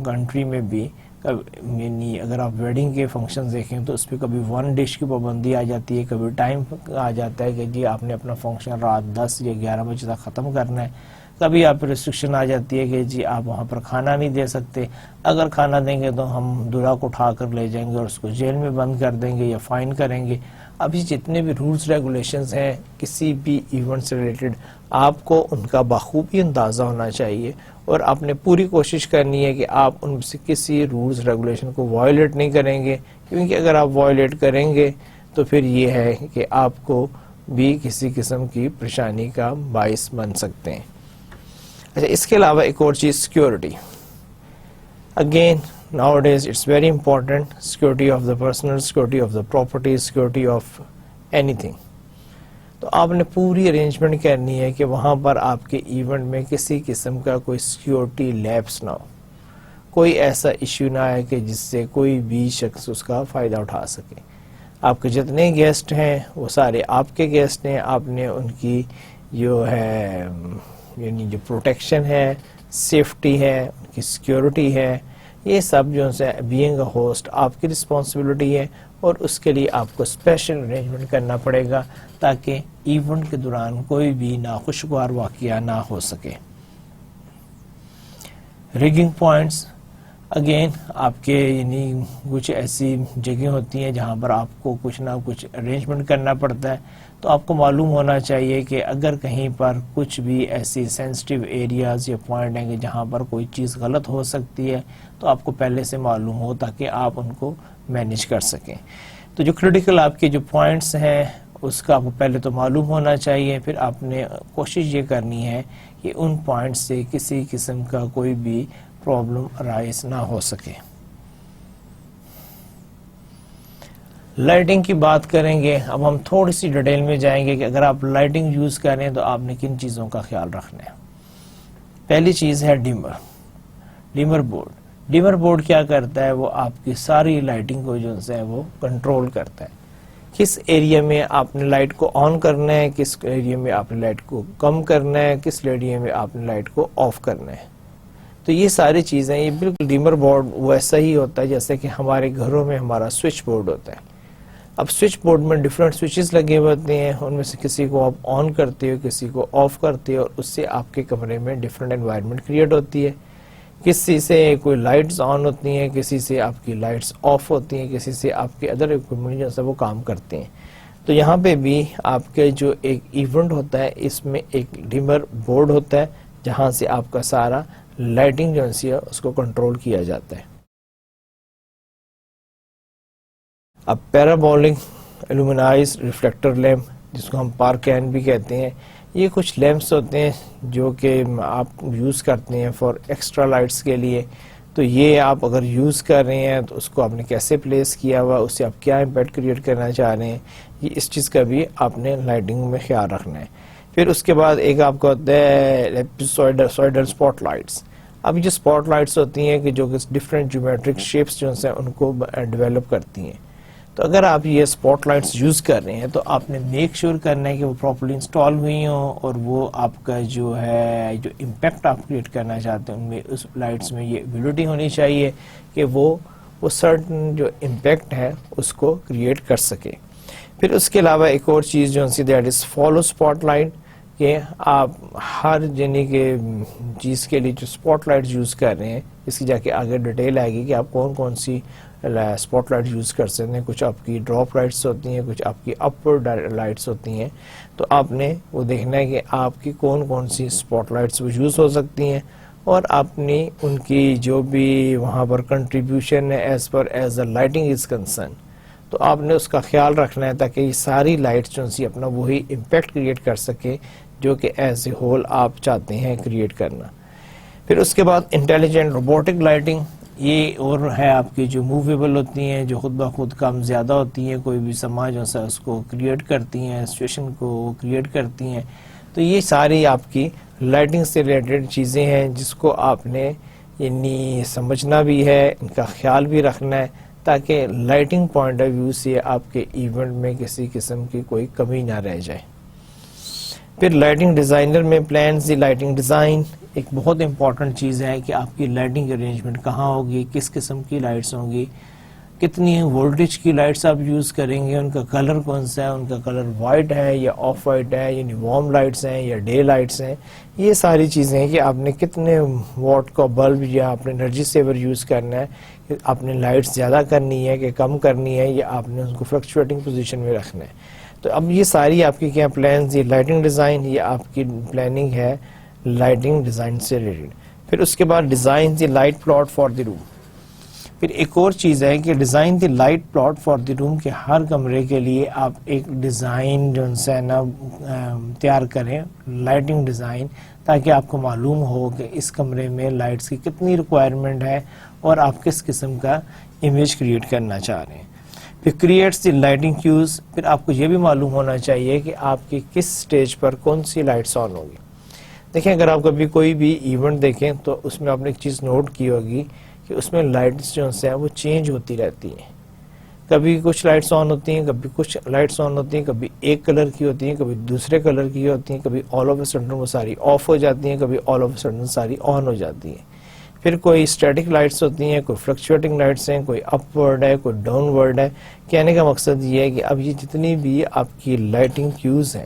S1: کنٹری میں بھی یعنی اگر آپ ویڈنگ کے فنکشن دیکھیں تو اس پہ کبھی 1 ڈش کی پابندی آ جاتی ہے, کبھی ٹائم آ جاتا ہے کہ جی آپ نے اپنا فنکشن رات 10 یا 11 بجے تک ختم کرنا ہے. کبھی آپ ریسٹرکشن آ جاتی ہے کہ جی آپ وہاں پر کھانا نہیں دے سکتے. اگر کھانا دیں گے تو ہم دلہا کو اٹھا کر لے جائیں گے اور اس کو جیل میں بند کر دیں گے یا فائن کریں گے. اب یہ جتنے بھی رولز ریگولیشنز ہیں کسی بھی ایونٹ سے ریلیٹڈ آپ کو ان کا بخوبی اندازہ ہونا چاہیے, اور آپ نے پوری کوشش کرنی ہے کہ آپ ان سے کسی رولز ریگولیشن کو وائلیٹ نہیں کریں گے, کیونکہ اگر آپ وائلیٹ کریں گے تو پھر یہ ہے کہ آپ کو بھی کسی قسم کی پریشانی کا باعث بن سکتے ہیں. اچھا, اس کے علاوہ ایک اور چیز security. Again nowadays it's very important, security of the personal, security of the property, security of anything. تو آپ نے پوری ارینجمنٹ کرنی ہے کہ وہاں پر آپ کے ایونٹ میں کسی قسم کا کوئی سیکیورٹی لیپس نہ ہو, کوئی ایسا ایشو نہ آئے کہ جس سے کوئی بھی شخص اس کا فائدہ اٹھا سکے. آپ کے جتنے گیسٹ ہیں وہ سارے آپ کے گیسٹ ہیں, آپ نے ان کی جو ہے یعنی جو پروٹیکشن ہے, سیفٹی ہے, ان کی سیکیورٹی ہے, یہ سب جو ہے بینگ اے ہوسٹ آپ کی رسپانسبلٹی ہے, اور اس کے لیے آپ کو اسپیشل ارینجمنٹ کرنا پڑے گا تاکہ ایونٹ کے دوران کوئی بھی ناخوشگوار واقعہ نہ ہو سکے. ریگنگ پوائنٹس, اگین آپ کے یعنی کچھ ایسی جگہیں ہوتی ہیں جہاں پر آپ کو کچھ نہ کچھ ارینجمنٹ کرنا پڑتا ہے, تو آپ کو معلوم ہونا چاہیے کہ اگر کہیں پر کچھ بھی ایسی سینسٹیو ایریاز یا پوائنٹ ہیں کہ جہاں پر کوئی چیز غلط ہو سکتی ہے تو آپ کو پہلے سے معلوم ہو تاکہ آپ ان کو مینیج کر سکیں. تو جو کریٹیکل آپ کے جو پوائنٹس ہیں اس کا آپ کو پہلے تو معلوم ہونا چاہیے, پھر آپ نے کوشش یہ کرنی ہے کہ ان پوائنٹس سے کسی قسم کا کوئی بھی پرابلم رائز نہ ہو سکے. لائٹنگ کی بات کریں گے, اب ہم تھوڑی سی ڈیٹیل میں جائیں گے کہ اگر آپ لائٹنگ یوز کریں تو آپ نے کن چیزوں کا خیال رکھنا ہے. پہلی چیز ہے ڈیمر بورڈ. ڈیمر بورڈ کیا کرتا ہے, وہ آپ کی ساری لائٹنگ کو جو ہے وہ کنٹرول کرتا ہے. کس ایریا میں آپ نے لائٹ کو آن کرنا ہے, کس ایریا میں آپ نے لائٹ کو کم کرنا ہے, کس ایریا میں آپ نے لائٹ کو آف کرنا ہے. تو تو یہ ساری چیزیں، یہ بالکل ڈیمر بورڈ ویسا ہی ہوتا ہے جیسے کہ ہمارے گھروں میں ہمارا سوئچ بورڈ ہوتا ہے. اب سوئچ بورڈ میں ڈفرینٹ سوئچز لگے ہوتے ہیں، ان میں سے کسی کو آپ آن کرتے ہو، کسی کو آف کرتے ہو، اور اس سے آپ کے کمرے میں ڈفرینٹ انوائرمنٹ کریٹ ہوتی ہے. کسی سے کوئی لائٹس آن ہوتی ہیں، کسی سے آپ کی لائٹس آف ہوتی ہیں، کسی سے آپ کے ادر اکوپمنٹ جو ہے وہ کام کرتے ہیں. تو یہاں پہ بھی آپ کے جو ایک ایونٹ ہوتا ہے، اس میں ایک ڈیمر بورڈ ہوتا ہے جہاں سے آپ کا سارا لائٹنگ جو ہے اس کو کنٹرول کیا جاتا ہے. اب پیرابولک ایلومینائز ریفلیکٹر لیمپ، جس کو ہم پارکین بھی کہتے ہیں، یہ کچھ لیمپس ہوتے ہیں جو کہ آپ یوز کرتے ہیں فار ایکسٹرا لائٹس کے لیے. تو یہ آپ اگر یوز کر رہے ہیں تو اس کو آپ نے کیسے پلیس کیا ہوا، اس سے آپ کیا امپیکٹ کریٹ کرنا چاہ رہے ہیں، یہ اس چیز کا بھی آپ نے لائٹنگ میں خیال رکھنا ہے. پھر اس کے بعد ایک آپ کا ہوتا ہے سوئیڈل اسپاٹ لائٹس. اب یہ اسپاٹ لائٹس ہوتی ہیں کہ جو کہ ڈفرینٹ جیومیٹرک شیپس جو ہیں ان کو ڈیولپ کرتی ہیں. تو اگر آپ یہ اسپاٹ لائٹس یوز کر رہے ہیں تو آپ نے میک شیور کرنا ہے کہ وہ پراپرلی انسٹال ہوئی ہوں، اور وہ آپ کا جو ہے جو امپیکٹ آپ کریٹ کرنا چاہتے ہیں ان میں اس لائٹس میں یہ ایبلٹی ہونی چاہیے کہ وہ سرٹن جو امپیکٹ ہے اس کو کریٹ کر سکے. پھر اس کے علاوہ ایک اور چیز جو ہے that is follow spot light, کہ آپ ہر یعنی کہ چیز کے لیے جو اسپاٹ لائٹس یوز کر رہے ہیں، اس کی جا کے آگے ڈیٹیل آئے گی کہ آپ کون کون سی اسپاٹ لائٹ یوز کر سکتے ہیں. کچھ آپ کی ڈراپ لائٹس ہوتی ہیں، کچھ آپ کی اپورڈ لائٹس ہوتی ہیں. تو آپ نے وہ دیکھنا ہے کہ آپ کی کون کون سی اسپاٹ لائٹس وہ یوز ہو سکتی ہیں، اور آپ نے ان کی جو بھی وہاں پر کنٹریبیوشن ہے as per as the lighting is concern, تو آپ نے اس کا خیال رکھنا ہے تاکہ یہ ساری لائٹس جو سی اپنا وہی امپیکٹ کریٹ کر سکے جو کہ ایز اے ہول آپ چاہتے ہیں کریٹ کرنا. پھر اس کے بعد انٹیلیجنٹ روبوٹک لائٹنگ، یہ اور ہے آپ کی جو موویبل ہوتی ہیں، جو خود بخود کم زیادہ ہوتی ہیں، کوئی بھی سماج جو سا اس کو کریٹ کرتی ہیں، سچویشن کو کریٹ کرتی ہیں. تو یہ ساری آپ کی لائٹنگ سے ریلیٹڈ چیزیں ہیں جس کو آپ نے یعنی سمجھنا بھی ہے، ان کا خیال بھی رکھنا ہے تاکہ لائٹنگ پوائنٹ آف ویو سے آپ کے ایونٹ میں کسی قسم کی کوئی کمی نہ رہ جائے. پھر لائٹنگ ڈیزائنر میں پلانز دی لائٹنگ ڈیزائن ایک بہت امپورٹنٹ چیز ہے کہ آپ کی لائٹنگ ارینجمنٹ کہاں ہوگی، کس قسم کی لائٹس ہوں گی، کتنی وولٹیج کی لائٹس آپ یوز کریں گے، ان کا کلر کون سا ہے، ان کا کلر وائٹ ہے یا آف وائٹ ہے، یعنی وارم لائٹس ہیں یا ڈے لائٹس ہیں. یہ ساری چیزیں ہیں کہ آپ نے کتنے واٹ کا بلب یا آپ نے انرجی سیور یوز کرنا ہے، آپ نے لائٹس زیادہ کرنی ہے کہ کم کرنی ہے، یا آپ نے ان کو فلکچویٹنگ پوزیشن میں رکھنا ہے. تو اب یہ ساری آپ کی کیا پلانز، یہ لائٹنگ ڈیزائن، یہ آپ کی پلاننگ ہے لائٹنگ ڈیزائن سے ریلیٹڈ. پھر اس کے بعد design the light plot for the room. پھر ایک اور چیز ہے کہ design the light plot for the room, کہ ہر کمرے کے لیے آپ ایک ڈیزائن جو ہے نا تیار کریں، لائٹنگ ڈیزائن، تاکہ آپ کو معلوم ہو کہ اس کمرے میں لائٹس کی کتنی ریکوائرمنٹ ہے اور آپ کس قسم کا امیج کریٹ کرنا چاہ رہے ہیں. پھر کریٹس دی لائٹنگ کیوز، پھر آپ کو یہ بھی معلوم ہونا چاہیے کہ آپ کی کس سٹیج پر کون سی لائٹس آن ہوگی. دیکھیں اگر آپ کبھی کوئی بھی ایونٹ دیکھیں تو اس میں آپ نے ایک چیز نوٹ کی ہوگی کہ اس میں لائٹس جو ہیں وہ چینج ہوتی رہتی ہیں. کبھی کچھ لائٹس آن ہوتی ہیں، کبھی کچھ لائٹس آن ہوتی ہیں، کبھی ایک کلر کی ہوتی ہیں، کبھی دوسرے کلر کی ہوتی ہیں، کبھی آل آف اے سڈن وہ ساری آف ہو جاتی ہیں، کبھی آل آف اے سڈن ساری آن ہو جاتی ہیں. پھر کوئی اسٹیٹک لائٹس ہوتی ہیں، کوئی فلکچویٹنگ لائٹس ہیں، کوئی اپ ورڈ ہے، کوئی ڈاؤن ورڈ ہے. کہنے کا مقصد یہ ہے کہ اب یہ جتنی بھی آپ کی لائٹنگ کیوز ہیں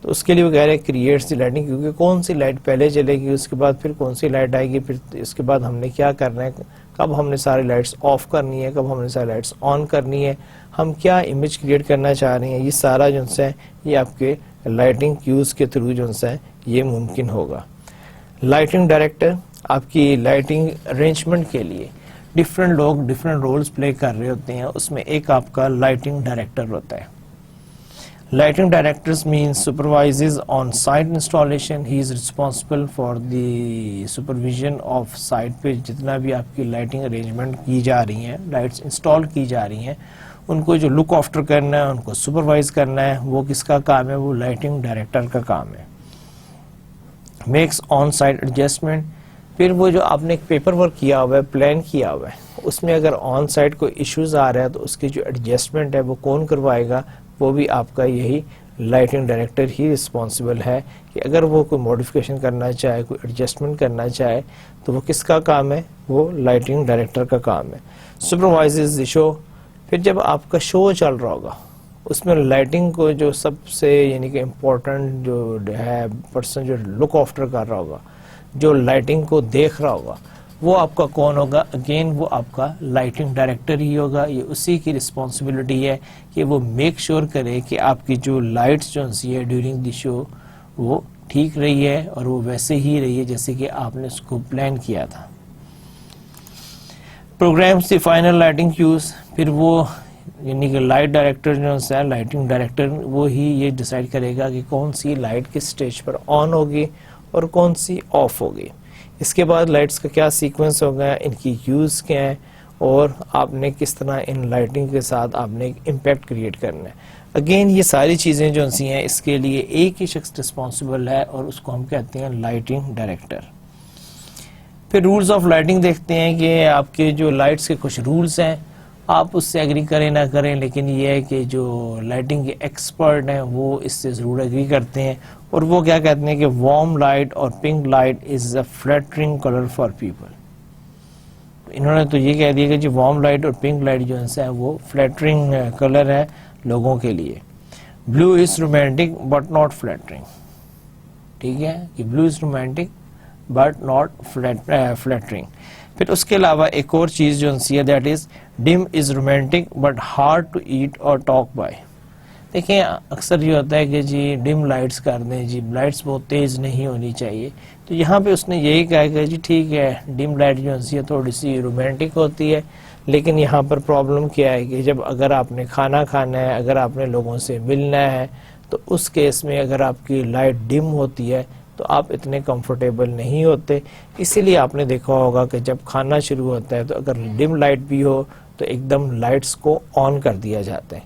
S1: تو اس کے لیے وہ کہہ رہے ہیں کریٹس دی لائٹنگ، کیونکہ کون سی لائٹ پہلے چلے گی، اس کے بعد پھر کون سی لائٹ آئے گی، پھر اس کے بعد ہم نے کیا کرنا ہے، کب ہم نے ساری لائٹس آف کرنی ہے، کب ہم نے ساری لائٹس آن کرنی ہے، ہم کیا امیج کریٹ کرنا چاہ رہے ہیں. یہ سارا جو ہے یہ آپ کے لائٹنگ کیوز کے تھرو جو ہے یہ ممکن ہوگا. لائٹنگ ڈائریکٹر، آپ کی لائٹنگ ارینجمنٹ کے لیے ڈفرینٹ لوگ ڈفرینٹ رولز پلے کر رہے ہوتے ہیں. اس میں ایک آپ کا لائٹنگ ڈائریکٹر ہوتا ہے. Lighting director means supervises on site installation. He is responsible for the supervision of site پہ جتنا بھی آپ کی لائٹنگ ارینجمنٹ کی جا رہی ہیں، لائٹس انسٹال کی جا رہی ہیں، ان کو جو لک آفٹر کرنا ہے، ان کو سپروائز کرنا ہے، وہ کس کا کام ہے؟ وہ لائٹنگ ڈائریکٹر کا کام ہے. میکس آن سائٹ ایڈجسٹمنٹ، پھر وہ جو آپ نے ایک پیپر ورک کیا ہوا ہے، پلان کیا ہوا ہے، اس میں اگر آن سائٹ کوئی ایشوز آ رہا ہے تو اس کی جو ایڈجسٹمنٹ ہے وہ کون کروائے گا؟ وہ بھی آپ کا یہی لائٹنگ ڈائریکٹر ہی رسپانسبل ہے کہ اگر وہ کوئی موڈیفکیشن کرنا چاہے, کوئی ایڈجسٹمنٹ کرنا چاہے, تو وہ کس کا کام ہے؟ وہ لائٹنگ ڈائریکٹر کا کام ہے. سپروائزز دی شو. پھر جب آپ کا شو چل رہا ہوگا اس میں لائٹنگ کو جو سب سے یعنی کہ امپورٹنٹ جو ہے پرسن جو لک آفٹر کر رہا ہوگا, جو لائٹنگ کو دیکھ رہا ہوگا, وہ آپ کا کون ہوگا؟ اگین وہ آپ کا لائٹنگ ڈائریکٹر ہی ہوگا. یہ اسی کی رسپانسبلٹی ہے کہ وہ میک شور کرے کہ آپ کی جو لائٹس جو ہے ڈیورنگ دی شو وہ ٹھیک رہی ہے اور وہ ویسے ہی رہی ہے جیسے کہ آپ نے اس کو پلان کیا تھا. Programs the final lighting cues. پھر وہ یعنی کہ لائٹ ڈائریکٹر جو ہے لائٹنگ ڈائریکٹر وہ ہی یہ ڈیسائیڈ کرے گا کہ کون سی لائٹ کس سٹیج پر آن ہوگی اور کون سی آف ہوگی. اس کے بعد لائٹس کا کیا سیکوینس ہوگا, ان کی یوز کیا ہے, اور آپ نے کس طرح ان لائٹنگ کے ساتھ آپ نے ایک امپیکٹ کریٹ کرنا ہے. اگین یہ ساری چیزیں جو ہیں اس کے لیے ایک ہی شخص رسپانسبل ہے اور اس کو ہم کہتے ہیں لائٹنگ ڈائریکٹر. پھر رولز آف لائٹنگ دیکھتے ہیں کہ آپ کے جو لائٹس کے کچھ رولز ہیں, آپ اس سے ایگری کریں نہ کریں, لیکن یہ ہے کہ جو لائٹنگ کے ایکسپرٹ ہیں وہ اس سے ضرور ایگری کرتے ہیں, اور وہ کیا کہتے ہیں کہ وارم لائٹ اور pink light is a flattering colour for people. انہوں نے تو یہ کہہ دیا کہ جی وارم لائٹ اور پنک لائٹ جو ہے وہ فلیٹرنگ کلر ہے لوگوں کے لیے. Blue is romantic but not flattering. ٹھیک ہے کہ blue is romantic but not flattering. پھر اس کے علاوہ ایک اور چیز جو ہے that is dim is romantic but hard to at اور ٹاک بائی. دیکھیں اکثر یہ ہوتا ہے کہ جی ڈم لائٹس کر دیں, جی لائٹس بہت تیز نہیں ہونی چاہیے, تو یہاں پہ اس نے یہی کہا کہ جی ٹھیک ہے ڈم لائٹ جو ہے تھوڑی سی رومانٹک ہوتی ہے, لیکن یہاں پر پرابلم کیا ہے کہ جب اگر آپ نے کھانا کھانا ہے, اگر آپ نے لوگوں سے ملنا ہے, تو اس کیس میں اگر آپ کی لائٹ ڈم ہوتی ہے تو آپ اتنے کمفرٹیبل نہیں ہوتے. اسی لیے آپ نے دیکھا ہوگا کہ جب کھانا شروع ہوتا ہے تو اگر ڈم لائٹ بھی ہو تو ایک دم لائٹس کو آن کر دیا جاتا ہے,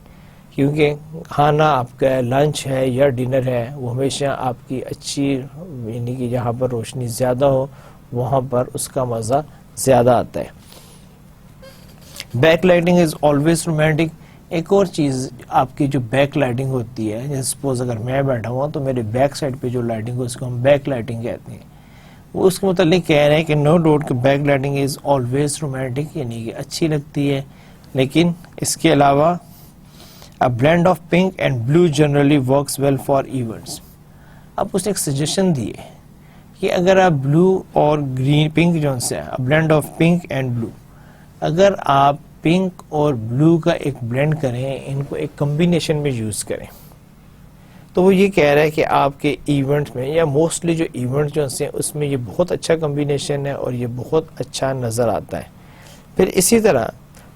S1: کیونکہ کھانا آپ کا لنچ ہے یا ڈنر ہے وہ ہمیشہ آپ کی اچھی یعنی کہ جہاں پر روشنی زیادہ ہو وہاں پر اس کا مزہ زیادہ آتا ہے. Back lighting is always romantic. ایک اور چیز آپ کی جو بیک لائٹنگ ہوتی ہے, جیسے سپوز اگر میں بیٹھا ہوں تو میرے بیک سائڈ پہ جو لائٹنگ ہے اس کو ہم بیک لائٹنگ کہتے ہیں. وہ اس کے متعلق کہہ رہے ہیں کہ نو ڈاؤٹ کہ back lighting is always romantic, یعنی کہ اچھی لگتی ہے, لیکن اس کے علاوہ A blend of pink and blue generally works well for events. اب اس نے ایک سجیشن دی ہے کہ اگر آپ بلو اور گرین پنک جو ہے بلینڈ آف پنک اینڈ بلو, اگر آپ پنک اور بلو کا ایک بلینڈ کریں, ان کو ایک کمبینیشن میں یوز کریں, تو وہ یہ کہہ رہا ہے کہ آپ کے ایونٹ میں یا موسٹلی جو ایونٹ جو ہیں اس میں یہ بہت اچھا کمبینیشن ہے اور یہ بہت اچھا نظر آتا ہے. پھر اسی طرح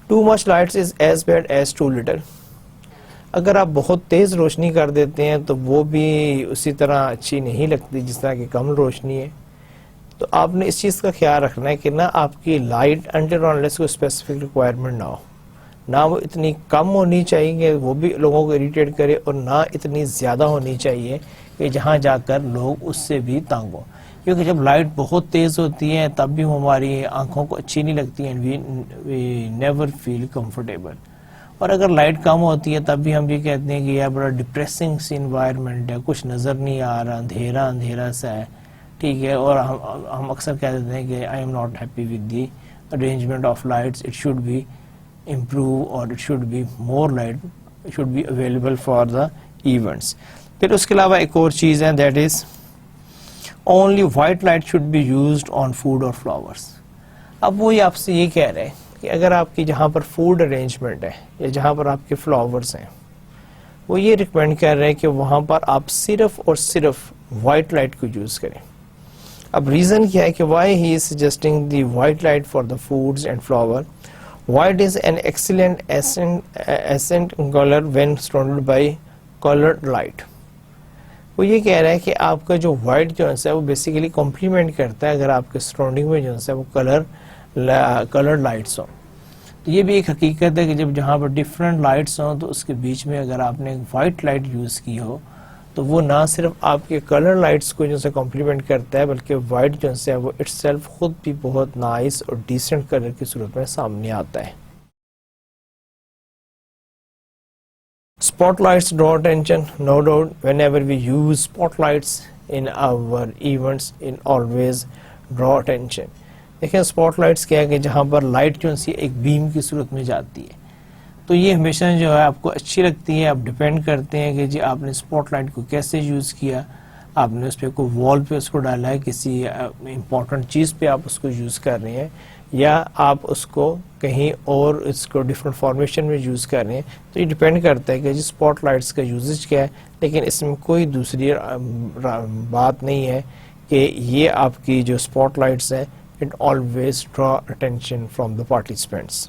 S1: too much lights is as bad as too little. اگر آپ بہت تیز روشنی کر دیتے ہیں تو وہ بھی اسی طرح اچھی نہیں لگتی جس طرح کہ کم روشنی ہے. تو آپ نے اس چیز کا خیال رکھنا ہے کہ نہ آپ کی لائٹ انٹل انلیس کوئی اسپیسیفک ریکوائرمنٹ نہ ہو, نہ وہ اتنی کم ہونی چاہیے کہ وہ بھی لوگوں کو اریٹیٹ کرے, اور نہ اتنی زیادہ ہونی چاہیے کہ جہاں جا کر لوگ اس سے بھی تنگ ہوں. کیونکہ جب لائٹ بہت تیز ہوتی ہے تب بھی ہماری آنکھوں کو اچھی نہیں لگتی ہیں, وی نیور فیل کمفرٹیبل. اور اگر لائٹ کم ہوتی ہے تب بھی ہم یہ کہتے ہیں کہ یہ بڑا ڈپریسنگ سی انوائرمنٹ ہے, کچھ نظر نہیں آ رہا, اندھیرا اندھیرا سا ہے. ٹھیک ہے, اور ہم اکثر کہہ دیتے ہیں کہ I am not happy with the arrangement of lights, it should be improve اور it should be more light should be available for the events. پھر اس کے علاوہ ایک اور چیز ہے that is only white light should be used on food اور فلاورس. اب وہی آپ سے یہ کہہ رہے ہیں کہ اگر آپ کی جہاں پر فوڈ ارینجمنٹ ہے یا جہاں پر آپ کے فلاورز ہیں وہ یہ ریکمینڈ کر رہے ہیں کہ وہاں پر آپ صرف اور صرف وائٹ لائٹ کو یوز کریں. اب ریزن کیا ہے کہ why he is suggesting the white light for the foods and flower. White is an excellent accent colour when surrounded by coloured light. وہ یہ کہہ رہا ہے کہ آپ کا جو وائٹ جو ہے وہ بیسیکلی کمپلیمنٹ کرتا ہے اگر آپ کے سراؤنڈنگ میں جو ہے وہ کلرڈ لائٹس ہوں. تو یہ بھی ایک حقیقت ہے کہ جب جہاں پر ڈفرینٹ لائٹس ہوں تو اس کے بیچ میں اگر آپ نے وائٹ لائٹ یوز کی ہو تو وہ نہ صرف آپ کے کلر لائٹس کو جو ہے کمپلیمنٹ کرتا ہے بلکہ وائٹ جو ہے وہ اٹ سیلف خود بھی بہت نائس اور ڈیسنٹ کلر کی صورت میں سامنے آتا ہے. Spotlights draw attention, no doubt. Whenever we use spotlights in our events, it always draw attention. دیکھیں اسپاٹ لائٹس کیا ہے کہ جہاں پر لائٹ جو سی ایک بیم کی صورت میں جاتی ہے تو یہ ہمیشہ جو ہے آپ کو اچھی لگتی ہے. آپ ڈیپینڈ کرتے ہیں کہ جی آپ نے اسپاٹ لائٹ کو کیسے یوز کیا. آپ نے اس پہ کوئی وال پہ اس کو ڈالا ہے, کسی امپورٹنٹ چیز پہ آپ اس کو یوز کر رہے ہیں, یا آپ اس کو کہیں اور اس کو ڈفرینٹ فارمیشن میں یوز کر رہے ہیں. تو یہ ڈیپینڈ کرتا ہے کہ جی اسپاٹ لائٹس کا یوزج کیا ہے. لیکن اس میں کوئی دوسری بات نہیں ہے کہ یہ آپ کی جو اسپاٹ لائٹس ہیں it always draw attention from the participants.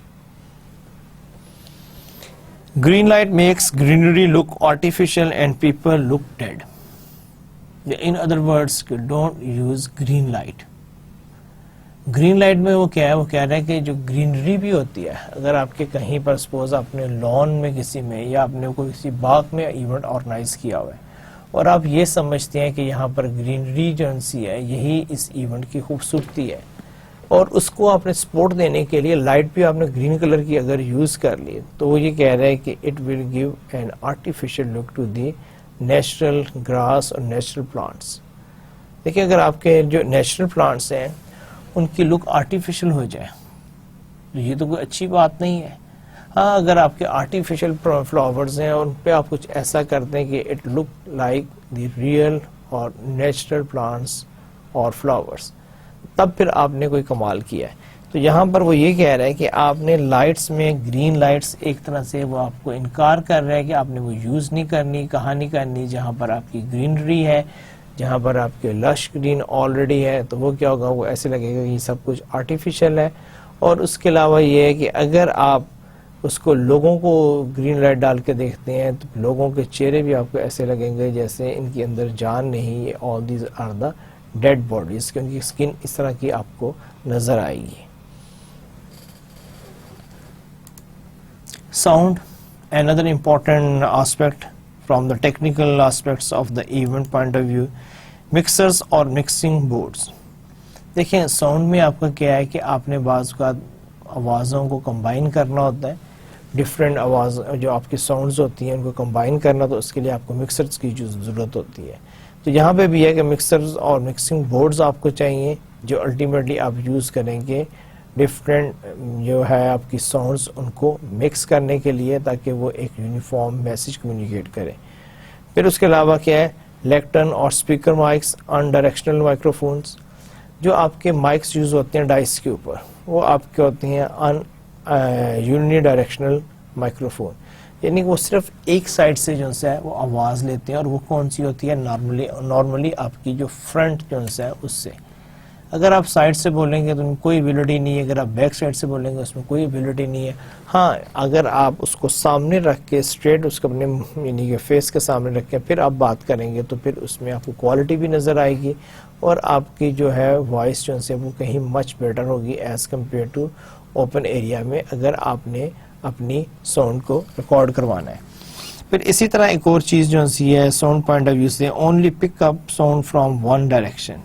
S1: Green light makes greenery look artificial and people look dead. In other words, don't use green light. Green light میں وہ کیا ہے, وہ کہہ رہے ہیں کہ جو گرینری بھی ہوتی ہے, اگر آپ کے کہیں پر سپوز آپ نے لان میں کسی میں یا آپ نے کوئی کسی باغ میں ایونٹ آرگنائز کیا ہوا ہے اور آپ یہ سمجھتے ہیں کہ یہاں پر گرینری جو سی ہے یہی اس ایونٹ کی خوبصورتی ہے, اور اس کو آپ نے سپورٹ دینے کے لیے لائٹ بھی آپ نے گرین کلر کی اگر یوز کر لی تو وہ یہ کہہ رہے ہیں کہ it will give an artificial look to the natural grass اور نیچرل پلانٹس. دیکھیں اگر آپ کے جو نیچرل پلانٹس ہیں ان کی لک آرٹیفیشل ہو جائے تو یہ تو کوئی اچھی بات نہیں ہے. ہاں اگر آپ کے آرٹیفیشل فلاورز ہیں اور ان پہ آپ کچھ ایسا کرتے ہیں کہ it look like the real اور نیچرل پلانٹس اور فلاورز, تب پھر آپ نے کوئی کمال کیا ہے. تو یہاں پر وہ یہ کہہ رہے ہیں کہ آپ نے لائٹس میں گرین لائٹس ایک طرح سے وہ آپ کو انکار کر رہے ہیں کہ آپ نے وہ یوز نہیں کرنی, کہاں نہیں کرنی. جہاں پر آپ کی گرینری ہے, جہاں پر آپ کے لش گرین آلریڈی ہے, تو وہ کیا ہوگا, وہ ایسے لگے گا کہ یہ سب کچھ آرٹیفیشل ہے. اور اس کے علاوہ یہ ہے کہ اگر آپ اس کو لوگوں کو گرین لائٹ ڈال کے دیکھتے ہیں تو لوگوں کے چہرے بھی آپ کو ایسے لگیں گے جیسے ان کے اندر جان نہیں, یہ all these are the dead bodies, کیونکہ اسکن اس طرح کی آپ کو نظر آئے گی. Sound, another important aspect from the technical aspects of the event point of view. مکسرز اور مکسنگ بورڈز. دیکھیں ساؤنڈ میں آپ کا کیا ہے کہ آپ نے بعض اوقات آوازوں کو کمبائن کرنا ہوتا ہے, ڈفرینٹ آواز جو آپ کی ساؤنڈز ہوتی ہیں ان کو کمبائن کرنا, تو اس کے لیے آپ کو مکسرز کی جو ضرورت ہوتی ہے. تو یہاں پہ بھی ہے کہ مکسرز اور مکسنگ بورڈز آپ کو چاہیے جو الٹیمیٹلی آپ یوز کریں گے ڈفرینٹ جو ہے آپ کی ساؤنڈز ان کو مکس کرنے کے لیے, تاکہ وہ ایک یونیفارم میسج کمیونیکیٹ کرے. پھر اس کے علاوہ کیا ہے, لیکٹرن اور اسپیکر مائکس, ان ڈائریکشنل مائکرو فونس. جو آپ کے مائکس یوز ہوتے ہیں ڈائس کے اوپر وہ آپ کے ہوتے ہیں ان یونی ڈائریکشنل مائکرو فون, یعنی وہ صرف ایک سائڈ سے جو ہے وہ آواز لیتے ہیں, اور وہ کون سی ہوتی ہے, نارملی آپ کی جو فرنٹ جو ہے اس سے. اگر آپ سائڈ سے بولیں گے تو ان میں کوئی ایبلٹی نہیں ہے, اگر آپ بیک سائڈ سے بولیں گے اس میں کوئی ایبلٹی نہیں ہے. ہاں اگر آپ اس کو سامنے رکھ کے اسٹریٹ اس کو اپنے یعنی کہ فیس کے سامنے رکھ کے پھر آپ بات کریں گے تو پھر اس میں آپ کو کوالٹی بھی نظر آئے گی, اور آپ کی جو ہے وائس جو ہے وہ کہیں مچ بیٹر ہوگی as compare to open area میں اگر آپ نے اپنی ساؤنڈ کو ریکارڈ کروانا ہے. پھر اسی طرح ایک اور چیز جو ہے ساؤنڈ پوائنٹ آف ویو سے, only pick up sound from one direction.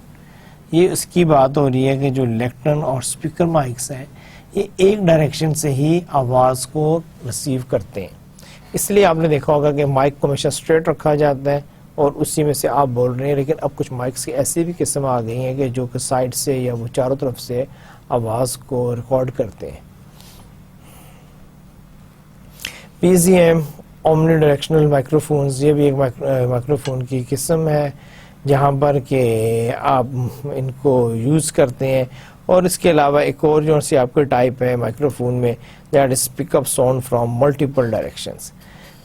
S1: یہ اس کی بات ہو رہی ہے کہ جو لیکٹرن اور اسپیکر مائکس ہیں یہ ایک ڈائریکشن سے ہی آواز کو ریسیو کرتے ہیں. اس لیے آپ نے دیکھا ہوگا کہ مائک کو ہمیشہ اسٹریٹ رکھا جاتا ہے اور اسی میں سے آپ بول رہے ہیں, لیکن اب کچھ مائکس کی ایسی بھی قسم آ گئی ہیں کہ جو کہ سائڈ سے یا وہ چاروں طرف سے آواز کو ریکارڈ کرتے ہیں. P Z M omnidirectional microphones, یہ بھی ایک مائکرو فون کی قسم ہے جہاں پر کہ آپ ان کو یوز کرتے ہیں. اور اس کے علاوہ ایک اور جو سی آپ کے ٹائپ ہے مائکرو فون میں, that is pick up sound from multiple directions.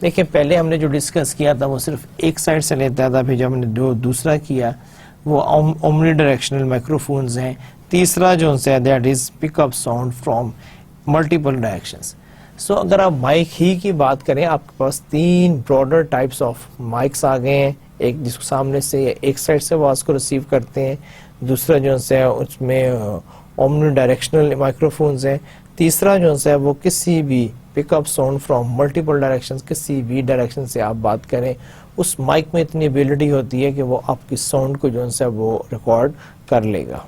S1: دیکھیں پہلے ہم نے جو ڈسکس کیا تھا وہ صرف ایک سائڈ سے لیتا تھا, پھر جب ہم نے جو دوسرا کیا وہ اومنی ڈائریکشنل مائکرو فونز ہیں. تیسرا جو ہے that is pick up sound from multiple directions. So اگر آپ مائک ہی کی بات کریں آپ کے پاس 3 براڈر ٹائپس آف مائکس آ گئے ہیں. ایک جس کو سامنے سے یا ایک سائڈ سے آواز کو ریسیو کرتے ہیں, دوسرا جو ہے اس میں اومنی ڈائریکشنل مائکرو فونز ہیں, تیسرا جو ہے وہ کسی بھی پک up sound from multiple direction, کسی بھی ڈائریکشن سے آپ بات کریں اس مائک میں اتنی ایبلٹی ہوتی ہے کہ وہ آپ کی ساؤنڈ کو جو ہے وہ ریکارڈ کر لے گا.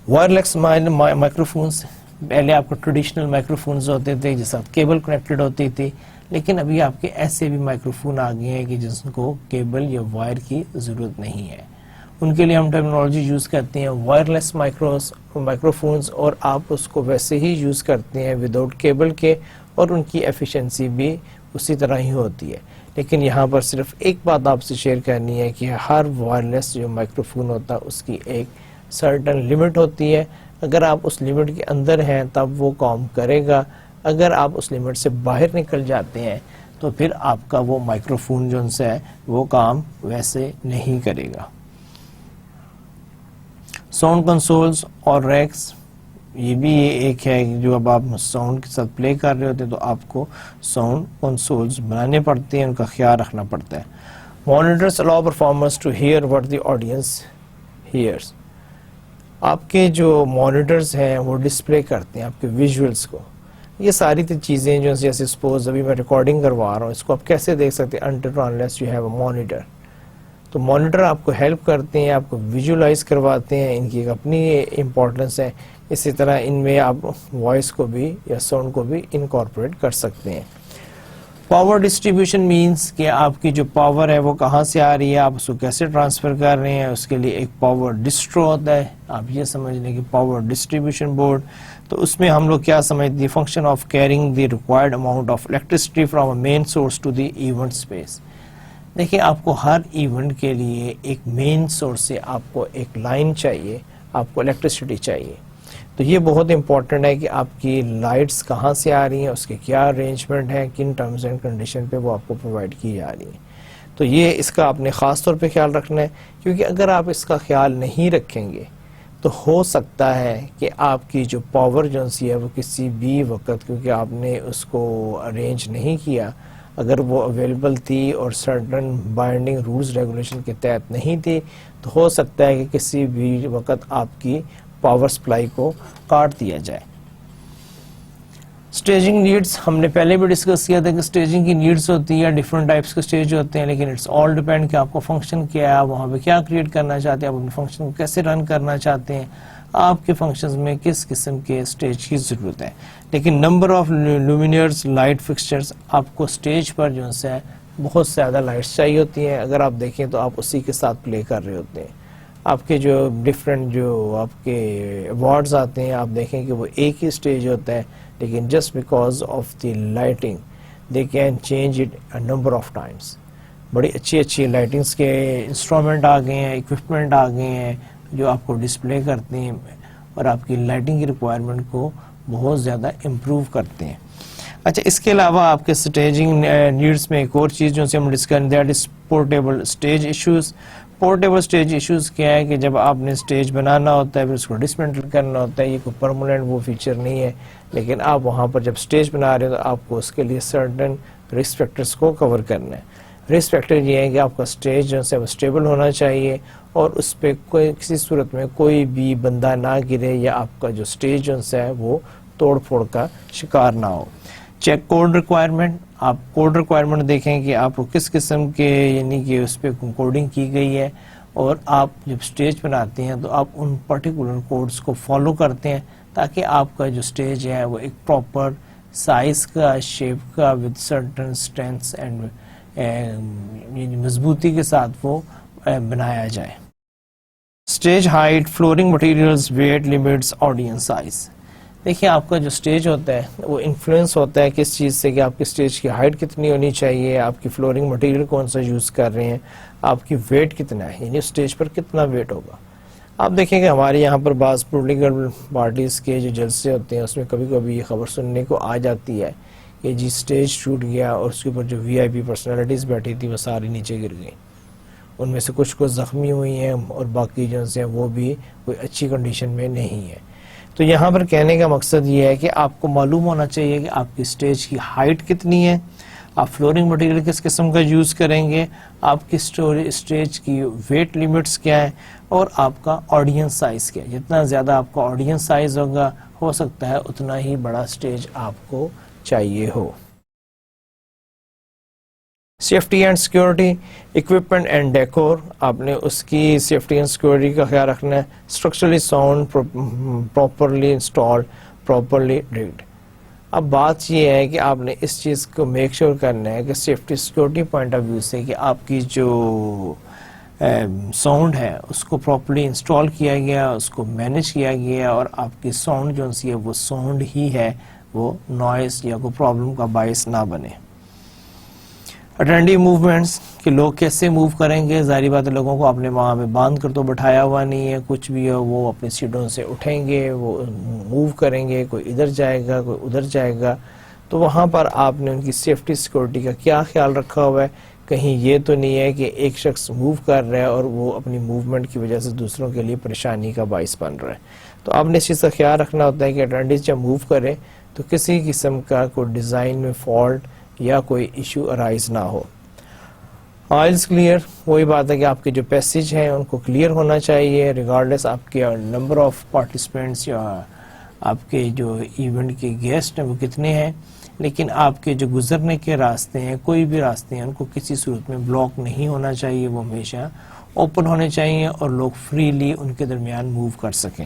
S1: وائرلیس مائکرو فونز, پہلے آپ کو ٹریڈیشنل مائکرو فونز ہوتے تھے جس ساتھ کیبل کنیکٹڈ ہوتی تھی، لیکن ابھی آپ کے ایسے بھی مائکرو فون آ گئے ہیں کہ جس کو کیبل یا وائر کی ضرورت نہیں ہے. ان کے لیے ہم ٹیکنالوجی یوز کرتے ہیں وائرلیس مائکرو فونز، اور آپ اس کو ویسے ہی یوز کرتے ہیں وداؤٹ کیبل کے، اور ان کی ایفیشنسی بھی اسی طرح ہی ہوتی ہے. لیکن یہاں پر صرف ایک بات آپ سے شیئر کرنی ہے کہ ہر وائرلیس جو مائکرو فون ہوتا ہے اس کی ایک سرٹن لمٹ ہوتی ہے. اگر آپ اس لمٹ کے اندر ہیں تب وہ کام کرے گا، اگر آپ اس لمٹ سے باہر نکل جاتے ہیں تو پھر آپ کا وہ مائکرو فون جو سے ہے وہ کام ویسے نہیں کرے گا. ساؤنڈ کنسولز اور ریکس، یہ بھی ایک ہے جو اب آپ ساؤنڈ کے ساتھ پلے کر رہے ہوتے ہیں تو آپ کو ساؤنڈ کنسولز بنانے پڑتے ہیں، ان کا خیال رکھنا پڑتا ہے. Monitors allow performers to hear what the audience hears. آپ کے جو مانیٹرز ہیں وہ ڈسپلے کرتے ہیں آپ کے ویژولز کو. یہ ساری چیزیں جو جیسے سپوز ابھی میں ریکارڈنگ کروا رہا ہوں، اس کو آپ کیسے دیکھ سکتے ہیں؟ Until unless you have a monitor. تو مانیٹر آپ کو ہیلپ کرتے ہیں، آپ کو ویژولائز کرواتے ہیں، ان کی ایک اپنی امپورٹنس ہے. اسی طرح ان میں آپ وائس کو بھی یا ساؤنڈ کو بھی انکارپوریٹ کر سکتے ہیں. پاور ڈسٹریبیوشن مینس کہ آپ کی جو پاور ہے وہ کہاں سے آ رہی ہے، آپ اس کو کیسے ٹرانسفر کر رہے ہیں. اس کے لیے ایک پاور ڈسٹرو ہوتا ہے، آپ یہ سمجھ لیں کہ پاور ڈسٹریبیوشن بورڈ. تو اس میں ہم لوگ کیا سمجھتے ہیں؟ Function of carrying the required amount of electricity from a main source to the event space. دیکھیں آپ کو ہر ایونٹ کے لیے ایک مین سورس سے آپ کو ایک لائن چاہیے، آپ کو الیکٹریسٹی چاہیے. تو یہ بہت امپورٹنٹ ہے کہ آپ کی لائٹس کہاں سے آ رہی ہیں، اس کے کیا ارینجمنٹ ہے، کن ٹرمز اینڈ کنڈیشن پہ وہ آپ کو پرووائڈ کی جا رہی ہیں. تو یہ اس کا آپ نے خاص طور پہ خیال رکھنا ہے، کیونکہ اگر آپ اس کا خیال نہیں رکھیں گے تو ہو سکتا ہے کہ آپ کی جو پاور ایجنسی ہے وہ کسی بھی وقت، کیونکہ آپ نے اس کو ارینج نہیں کیا، اگر وہ اویلیبل تھی اور سرٹن بائنڈنگ رولز ریگولیشن کے تحت نہیں تھی، تو ہو سکتا ہے کہ کسی بھی وقت آپ کی پاور سپلائی کو کاٹ دیا جائے. اسٹیجنگ نیڈز ہم نے پہلے بھی ڈسکس کیا تھا کہ اسٹیجنگ کی نیڈز ہوتی ہے، ڈفرنٹ ٹائپس کے اسٹیج ہوتے ہیں، لیکن اٹس آل ڈیپینڈ کہ آپ کو فنکشن کیا ہے، وہاں پہ کیا کریٹ کرنا چاہتے ہیں، آپ اپنے فنکشن کو کیسے رن کرنا چاہتے ہیں، آپ کے فنکشنز میں کس قسم کے اسٹیج کی ضرورت ہے. لیکن نمبر آف لومینئرز لائٹ فکسچرز، آپ کو اسٹیج پر جو ہے بہت زیادہ لائٹس چاہیے ہوتی ہیں. اگر آپ دیکھیں تو آپ اسی کے ساتھ پلے کر رہے ہوتے ہیں. آپ کے جو ڈفرینٹ جو آپ کے ایوارڈز آتے ہیں، آپ دیکھیں کہ وہ ایک ہی اسٹیج ہوتا ہے، لیکن just because of the lighting they can change it number of Times. بڑی اچھی اچھی لائٹنگس کے انسٹرومنٹ آ گئے ہیں، اکوپمنٹ آ گئے ہیں جو آپ کو ڈسپلے کرتے ہیں اور آپ کی لائٹنگ کی ریکوائرمنٹ کو بہت زیادہ امپروو کرتے ہیں. اچھا، اس کے علاوہ آپ کے اسٹیجنگ نیڈس میں ایک اور چیز جو سے ہم ڈسکس کریں، that is portable stage issues. Portable stage issues کیا ہے کہ جب آپ نے اسٹیج بنانا ہوتا ہے پھر اس کو ڈسمینٹل کرنا ہوتا ہے. یہ کوئی پرماننٹ وہ فیچر نہیں ہے، لیکن آپ وہاں پر جب اسٹیج بنا رہے ہیں تو آپ کو اس کے لیے سرٹن رسک فیکٹرز کو کور کرنا ہے. رسک فیکٹر یہ ہے کہ آپ کا اسٹیج جو ہے وہ اسٹیبل ہونا چاہیے اور اس پہ کوئی کسی صورت میں کوئی بھی بندہ نہ گرے یا آپ کا جو اسٹیج جو ہے وہ توڑ پھوڑ کا شکار نہ ہو. چیک کوڈ ریکوائرمنٹ، آپ کوڈ ریکوائرمنٹ دیکھیں کہ آپ کو کس قسم کے یعنی کہ اس پہ کوڈنگ کی گئی ہے، اور آپ جب اسٹیج بناتے ہیں تو آپ ان پرٹیکولر کوڈز کو فالو کرتے ہیں تاکہ آپ کا جو اسٹیج ہے وہ ایک پراپر سائز کا، شیپ کا، ود سرٹن اسٹرینتھس اینڈ مضبوطی کے ساتھ وہ بنایا جائے. Stage height, flooring materials, weight limits, audience size. دیکھیں آپ کا جو اسٹیج ہوتا ہے وہ انفلوئنس ہوتا ہے کس چیز سے کہ آپ کی اسٹیج کی ہائٹ کتنی ہونی چاہیے، آپ کی فلورنگ مٹیریل کون سا یوز کر رہے ہیں، آپ کی ویٹ کتنا ہے، یعنی اسٹیج پر کتنا ویٹ ہوگا. آپ دیکھیں کہ ہمارے یہاں پر بعض پولیٹیکل پارٹیز کے جو جلسے ہوتے ہیں اس میں کبھی کبھی یہ خبر سننے کو آ جاتی ہے کہ جی اسٹیج ٹوٹ گیا اور اس کے اوپر جو وی آئی پی پرسنالٹیز بیٹھی تھی وہ ساری نیچے گر گئیں. ان میں سے کچھ زخمی ہوئی ہیں اور باقی جو ہیں وہ بھی کوئی اچھی کنڈیشن میں نہیں ہے. تو یہاں پر کہنے کا مقصد یہ ہے کہ آپ کو معلوم ہونا چاہیے کہ آپ کی اسٹیج کی ہائٹ کتنی ہے، آپ فلورنگ مٹیریل کس قسم کا یوز کریں گے، آپ کی اسٹیج کی ویٹ لیمٹس کیا ہے، اور آپ کا آڈینس سائز کیا ہے. جتنا زیادہ آپ کا آڈینس سائز ہوگا ہو سکتا ہے اتنا ہی بڑا اسٹیج آپ کو چاہیے ہو. Safety and security, equipment and decor, آپ نے اس کی سیفٹی اینڈ سیکورٹی کا خیال رکھنا ہے. Structurally sound, properly installed properly rigged. اب بات یہ ہے کہ آپ نے اس چیز کو میک شور کرنا ہے کہ safety security point of view سے کہ آپ کی جو ساؤنڈ ہے اس کو پراپرلی انسٹال کیا گیا, اس کو مینیج کیا گیا, اور آپ کی ساؤنڈ جو سی ہے وہ ساؤنڈ ہی ہے, وہ نوائز یا کوئی پرابلم کا باعث نہ بنے. اٹینڈیو موومنٹس کہ لوگ کیسے موو کریں گے, ظاہری بات ہے لوگوں کو اپنے وہاں پہ باندھ کر تو بٹھایا ہوا نہیں ہے, کچھ بھی ہو وہ اپنی سیٹوں سے اٹھیں گے, وہ موو کریں گے, کوئی ادھر جائے گا کوئی ادھر جائے گا. تو وہاں پر آپ نے ان کی سیفٹی سیکورٹی کا کیا خیال رکھا ہوا ہے, کہیں یہ تو نہیں ہے کہ ایک شخص موو کر رہا ہے اور وہ اپنی موومنٹ کی وجہ سے دوسروں کے لیے پریشانی کا باعث بن رہا ہے. تو آپ نے اس چیز کا خیال رکھنا ہوتا ہے کہ اٹینڈنس جب موو کرے تو کسی قسم کا کوئی ڈیزائن میں فالٹ یا کوئی ایشو ارائز نہ ہو. آئلز کلیئر, وہی بات ہے کہ آپ کے جو پیسیج ہیں ان کو کلیئر ہونا چاہیے ریگارڈلیس آپ کے نمبر آف پارٹیسپینٹس یا آپ کے جو ایونٹ کے گیسٹ ہیں وہ کتنے ہیں, لیکن آپ کے جو گزرنے کے راستے ہیں کوئی بھی راستے ہیں ان کو کسی صورت میں بلاک نہیں ہونا چاہیے, وہ ہمیشہ اوپن ہونے چاہیے اور لوگ فریلی ان کے درمیان موو کر سکیں.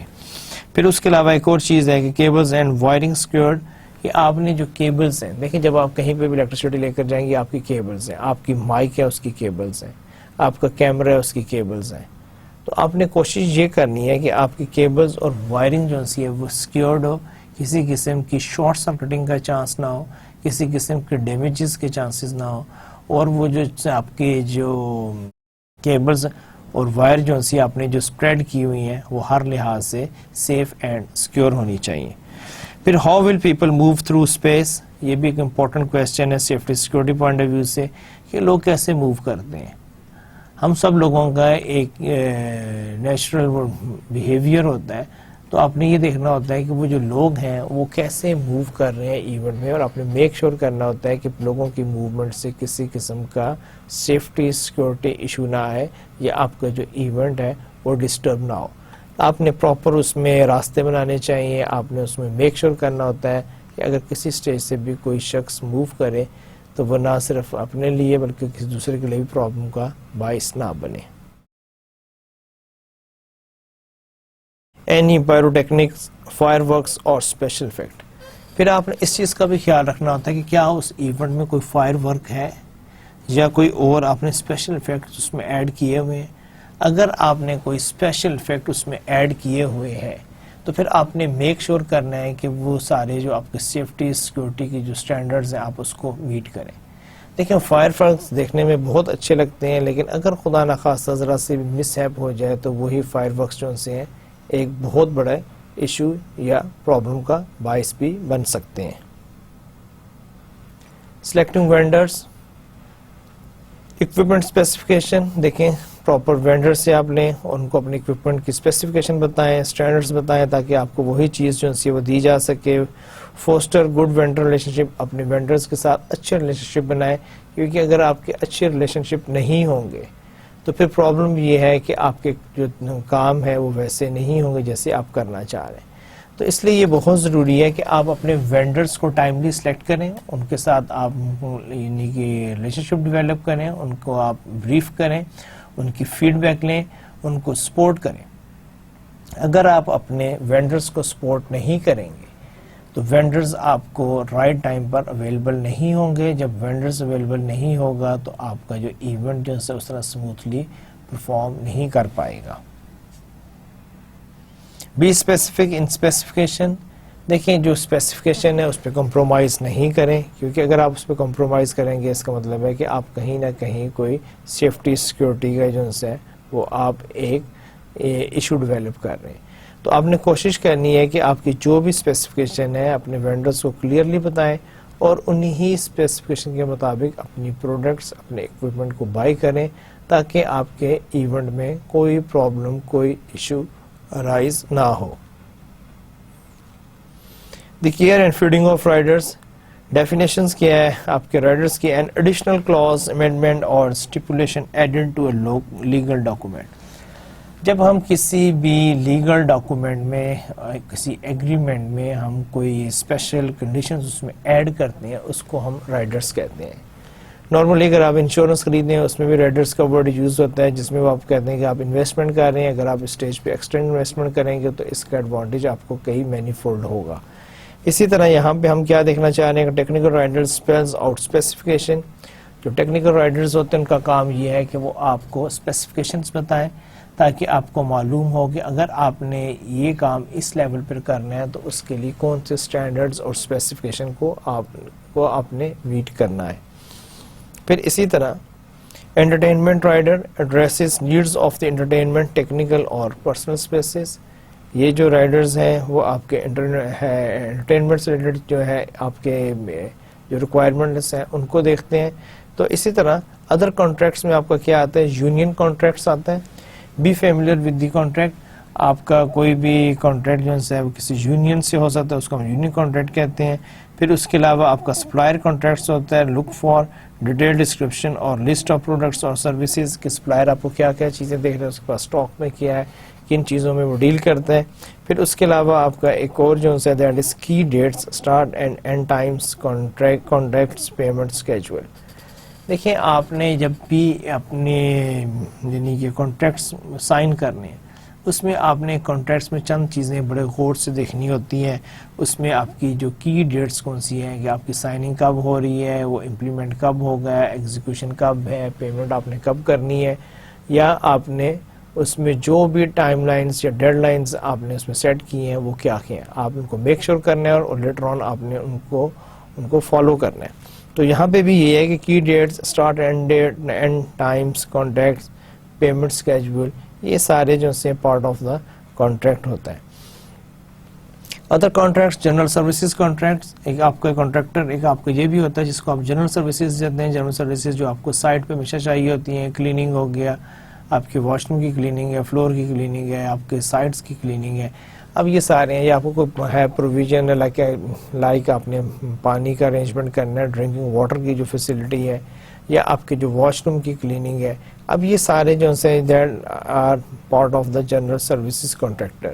S1: پھر اس کے علاوہ ایک اور چیز ہے کہ کیبلز اینڈ وائرنگ سیکیورڈ, کہ آپ نے جو کیبلز ہیں, دیکھیں جب آپ کہیں پہ بھی الیکٹریسٹی لے کر جائیں گے آپ کی کیبلز ہیں, آپ کی مائک ہے اس کی کیبلز ہیں, آپ کا کیمرہ ہے اس کی کیبلز ہیں. تو آپ نے کوشش یہ کرنی ہے کہ آپ کی کیبلز اور وائرنگ جو سی ہے وہ سیکیورڈ ہو, کسی قسم کی شارٹ سرکٹنگ کا چانس نہ ہو, کسی قسم کے ڈیمیجز کے چانسز نہ ہو, اور وہ جو آپ کے جو کیبلز اور وائر جو سی آپ نے جو اسپریڈ کی ہوئی ہیں وہ ہر لحاظ سے سیف اینڈ سیکیور ہونی چاہیے. پھر how will people move through space, یہ بھی ایک امپورٹنٹ کویسچن ہے safety security point of view سے کہ لوگ کیسے موو کرتے ہیں. ہم سب لوگوں کا ایک نیچرل بیہیویئر ہوتا ہے, تو آپ نے یہ دیکھنا ہوتا ہے کہ وہ جو لوگ ہیں وہ کیسے موو کر رہے ہیں ایونٹ میں, اور آپ نے میک شور کرنا ہوتا ہے کہ لوگوں کی موومنٹ سے کسی قسم کا سیفٹی سیکورٹی ایشو نہ آئے یا آپ کا جو ایونٹ ہے وہ ڈسٹرب نہ ہو. آپ نے پراپر اس میں راستے بنانے چاہیے, آپ نے اس میں میک شور کرنا ہوتا ہے کہ اگر کسی سٹیج سے بھی کوئی شخص موو کرے تو وہ نہ صرف اپنے لیے بلکہ کسی دوسرے کے لیے بھی پرابلم کا باعث نہ بنے. Any pyro techniques, fire works اور اسپیشل افیکٹ, پھر آپ نے اس چیز کا بھی خیال رکھنا ہوتا ہے کہ کیا اس ایونٹ میں کوئی فائر ورک ہے یا کوئی اور آپ نے اسپیشل افیکٹ اس میں ایڈ کیے ہوئے ہیں. اگر آپ نے کوئی اسپیشل افیکٹ اس میں ایڈ کیے ہوئے ہیں تو پھر آپ نے میک شور کرنا ہے کہ وہ سارے جو آپ کے سیفٹی سیکورٹی کی جو سٹینڈرڈز ہیں آپ اس کو میٹ کریں. دیکھیں فائر ورکس دیکھنے میں بہت اچھے لگتے ہیں, لیکن اگر خدا نخواستہ ذرا سے بھی مس ہیپ ہو جائے تو وہی فائر ورکس جو سے ہیں ایک بہت بڑا ایشو یا پرابلم کا باعث بھی بن سکتے ہیں. سلیکٹنگ وینڈرز, اکوپمنٹ اسپیسیفکیشن, دیکھیں پراپر وینڈر سے آپ لیں, ان کو اپنے اکوپمنٹ کی اسپیسیفکیشن بتائیں, اسٹینڈرڈز بتائیں تاکہ آپ کو وہی چیز جو سی وہ دی جا سکے. فوسٹر گڈ وینڈر ریلیشن شپ, اپنے وینڈرز کے ساتھ اچھے ریلیشن شپ بنائیں, کیونکہ اگر آپ کے اچھے ریلیشن شپ نہیں ہوں گے تو پھر پرابلم یہ ہے کہ آپ کے جو کام ہے وہ ویسے نہیں ہوں گے جیسے آپ کرنا چاہ رہے ہیں. تو اس لیے یہ بہت ضروری ہے کہ آپ اپنے وینڈرز کو ٹائملی سلیکٹ کریں, ان کے ساتھ آپ یعنی کہ ریلیشن شپ ڈیولپ کریں, ان کو آپ بریف کریں, ان کی فیڈ بیک لیں, ان کو سپورٹ کریں. اگر آپ اپنے وینڈرز کو سپورٹ نہیں کریں گے تو وینڈرز آپ کو رائٹ ٹائم پر اویلیبل نہیں ہوں گے. جب وینڈرز اویلیبل نہیں ہوگا تو آپ کا جو ایونٹ جو ہے اس طرح سموتھلی پرفارم نہیں کر پائے گا. بی اسپیسیفک ان اسپیسیفکیشن, دیکھیں جو اسپیسیفکیشن ہے اس پہ کمپرومائز نہیں کریں, کیونکہ اگر آپ اس پہ کمپرومائز کریں گے اس کا مطلب ہے کہ آپ کہیں نہ کہیں کوئی سیفٹی سیکورٹی کا جو ہے وہ آپ ایک ایشو ڈیولپ کر رہے ہیں. تو آپ نے کوشش کرنی ہے کہ آپ کی جو بھی اسپیسیفکیشن ہے اپنے وینڈرز کو کلیئرلی بتائیں اور انہی اسپیسیفکیشن کے مطابق اپنی پروڈکٹس اپنے اکوپمنٹ کو بائی کریں تاکہ آپ کے ایونٹ میں کوئی پرابلم کوئی ایشو رائز نہ ہو. The care and feeding of riders, definitions کیا ہے آپ کے رائڈرز کی, این ایڈیشنل کلاز امینڈمنٹ اور stipulation added to a legal document. جب ہم کسی بھی لیگل ڈاکومنٹ میں کسی ایگریمنٹ میں ہم کوئی اسپیشل کنڈیشنز اس میں ایڈ کرتے ہیں اس کو ہم رائڈرز کہتے ہیں. نارملی اگر آپ انشورنس خریدیں اس میں بھی رائڈرز کا ورڈ یوز ہوتا ہے جس میں وہ آپ کہتے ہیں کہ آپ انویسٹمنٹ کر رہے ہیں, اگر آپ اسٹیج پہ ایکسٹرنل انویسٹمنٹ کریں گے تو اس کا ایڈوانٹیج آپ کو کئی مینی فولڈ ہوگا. اسی طرح یہاں پہ ہم کیا دیکھنا چاہ رہے ہیں کہ technical riders spells out specification. جو ٹیکنیکل رائڈرز ہوتے ہیں ان کا کام یہ ہے کہ وہ آپ کو اسپیسیفکیشنز بتائیں تاکہ آپ کو معلوم ہو کہ اگر آپ نے یہ کام اس لیول پر کرنا ہے تو اس کے لیے کون سے اسٹینڈرڈز اور اسپیسیفکیشن کو آپ نے میٹ کرنا ہے. پھر اسی طرح entertainment rider addresses needs of the entertainment technical اور پرسنل اسپیسز. یہ جو رائڈرز ہیں وہ آپ کے انٹرٹینمنٹ سے ریلیٹڈ جو ہے آپ کے جو ریکوائرمنٹس ہیں ان کو دیکھتے ہیں. تو اسی طرح ادر کانٹریکٹس میں آپ کا کیا آتا ہے, یونین کانٹریکٹس آتا ہے. Be familiar with the contract. آپ کا کوئی بھی کانٹریکٹ جو ہے وہ کسی یونین سے ہو سکتا ہے, اس کو ہم یونین کانٹریکٹ کہتے ہیں. پھر اس کے علاوہ آپ کا سپلائر کانٹریکٹس ہوتا ہے. لک فار ڈیٹیل ڈسکرپشن اور لسٹ آف پروڈکٹس اور سروسز کہ سپلائر آپ کو کیا کیا چیزیں دیکھ رہے ہیں, اس کے پاس اسٹاک میں کیا ہے, کن چیزوں میں وہ ڈیل کرتا ہے. پھر اس کے علاوہ آپ کا ایک اور جو ہے that is key dates start and end times contracts payment schedule. دیکھیں آپ نے جب بھی اپنے یعنی کہ کانٹریکٹس سائن کرنے ہیں اس میں آپ نے کانٹریکٹس میں چند چیزیں بڑے غور سے دیکھنی ہوتی ہیں. اس میں آپ کی جو کی ڈیٹس کون سی ہیں کہ آپ کی سائننگ کب ہو رہی ہے, وہ امپلیمنٹ کب ہوگا, ایگزیکیوشن کب ہے, پیمنٹ آپ نے کب کرنی ہے, یا آپ نے اس میں جو بھی ٹائم لائنز یا ڈیڈ لائنز آپ نے اس میں سیٹ کی ہیں وہ کیا ہیں, آپ ان کو میک شور کرنا ہے اور لیٹر آن آپ نے ان کو فالو کرنا ہے. تو یہاں پہ بھی یہ ہے کہ key dates, start end date, end times, contracts, payment schedule, یہ سارے جو سے پارٹ آف دا کانٹریکٹ ہوتا ہے. Other contracts general services contracts. ایک آپ کا کانٹریکٹر ایک آپ کو یہ بھی ہوتا ہے جس کو آپ جنرل سروسز دیتے ہیں. جنرل سروسز جو آپ کو سائٹ پہ ہمیشہ چاہیے ہوتی ہیں. کلیننگ ہو گیا, آپ کے واش روم کی کلیننگ ہے, فلور کی کلیننگ ہے, آپ کے سائٹس کی کلیننگ ہے. اب یہ سارے ہیں, یہ آپ کو کوئی ہے پروویژن لائک آپ نے پانی کا ارینجمنٹ کرنا ہے, ڈرنکنگ واٹر کی جو فیسلٹی ہے, یا آپ کے جو واش روم کی کلیننگ ہے. اب یہ سارے جو ہیں that are part of the general services contractor.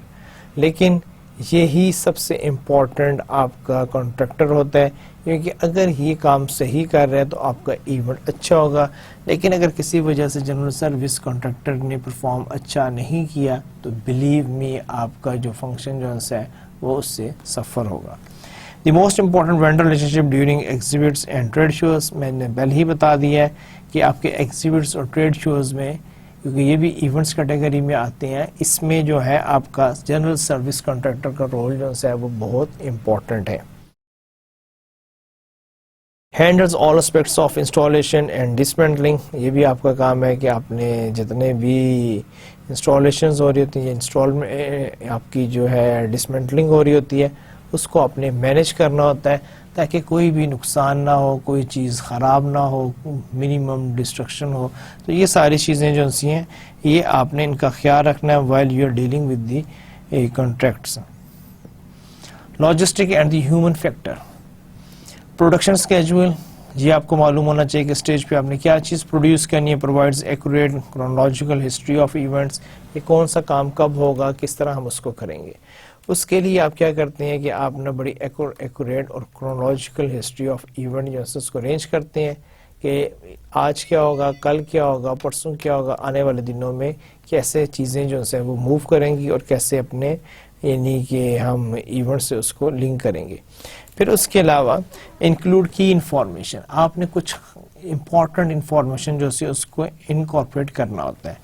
S1: لیکن یہی سب سے امپورٹنٹ آپ کا کانٹریکٹر ہوتا ہے, کیونکہ اگر یہ کام صحیح کر رہے ہیں تو آپ کا ایونٹ اچھا ہوگا. لیکن اگر کسی وجہ سے جنرل سروس کانٹریکٹر نے پرفارم اچھا نہیں کیا تو بلیو می آپ کا جو فنکشن جو ہے وہ اس سے سفر ہوگا. The most important vendor relationship during exhibits and trade shows. میں نے پہلے ہی بتا دیا ہے کہ آپ کے ایگزیبٹس اور ٹریڈ شوز میں, کیونکہ یہ بھی ایونٹس کیٹیگری میں آتے ہیں, اس میں جو ہے آپ کا جنرل سروس کانٹریکٹر کا رول جو ہے وہ بہت امپورٹنٹ ہے. Handles all aspects of installation and dismantling. یہ بھی آپ کا کام ہے کہ آپ نے جتنے بھی انسٹالیشنز ہو رہی ہوتی ہیں, آپ کی جو ہے ڈسمینٹلنگ ہو رہی ہوتی ہے, اس کو آپ نے مینیج کرنا ہوتا ہے تاکہ کوئی بھی نقصان نہ ہو, کوئی چیز خراب نہ ہو, منیمم ڈسٹرکشن ہو. تو یہ ساری چیزیں جو سی ہیں یہ آپ نے ان کا خیال رکھنا ہے while you are dealing with the contracts. Logistic and the human factor. Production schedule, یہ آپ کو معلوم ہونا چاہیے کہ اسٹیج پہ آپ نے کیا چیز پروڈیوس کرنی ہے. Provides accurate chronological history of events, کہ کون سا کام کب ہوگا, کس طرح ہم اس کو کریں گے. اس کے لیے آپ کیا کرتے ہیں کہ آپ نے بڑی ایکوریٹ اور کرونالوجیکل ہسٹری آف ایونٹ جو ہے اس کو ارینج کرتے ہیں کہ آج کیا ہوگا, کل کیا ہوگا, پرسوں کیا ہوگا, آنے والے دنوں میں کیسے چیزیں جو ہے وہ موو کریں گی اور کیسے اپنے یعنی کہ ہم ایونٹ سے اس کو لنک کریں گے. پھر اس کے علاوہ انکلوڈ کی انفارمیشن, آپ نے کچھ امپورٹنٹ انفارمیشن جو ہے اس کو انکارپوریٹ کرنا ہوتا ہے.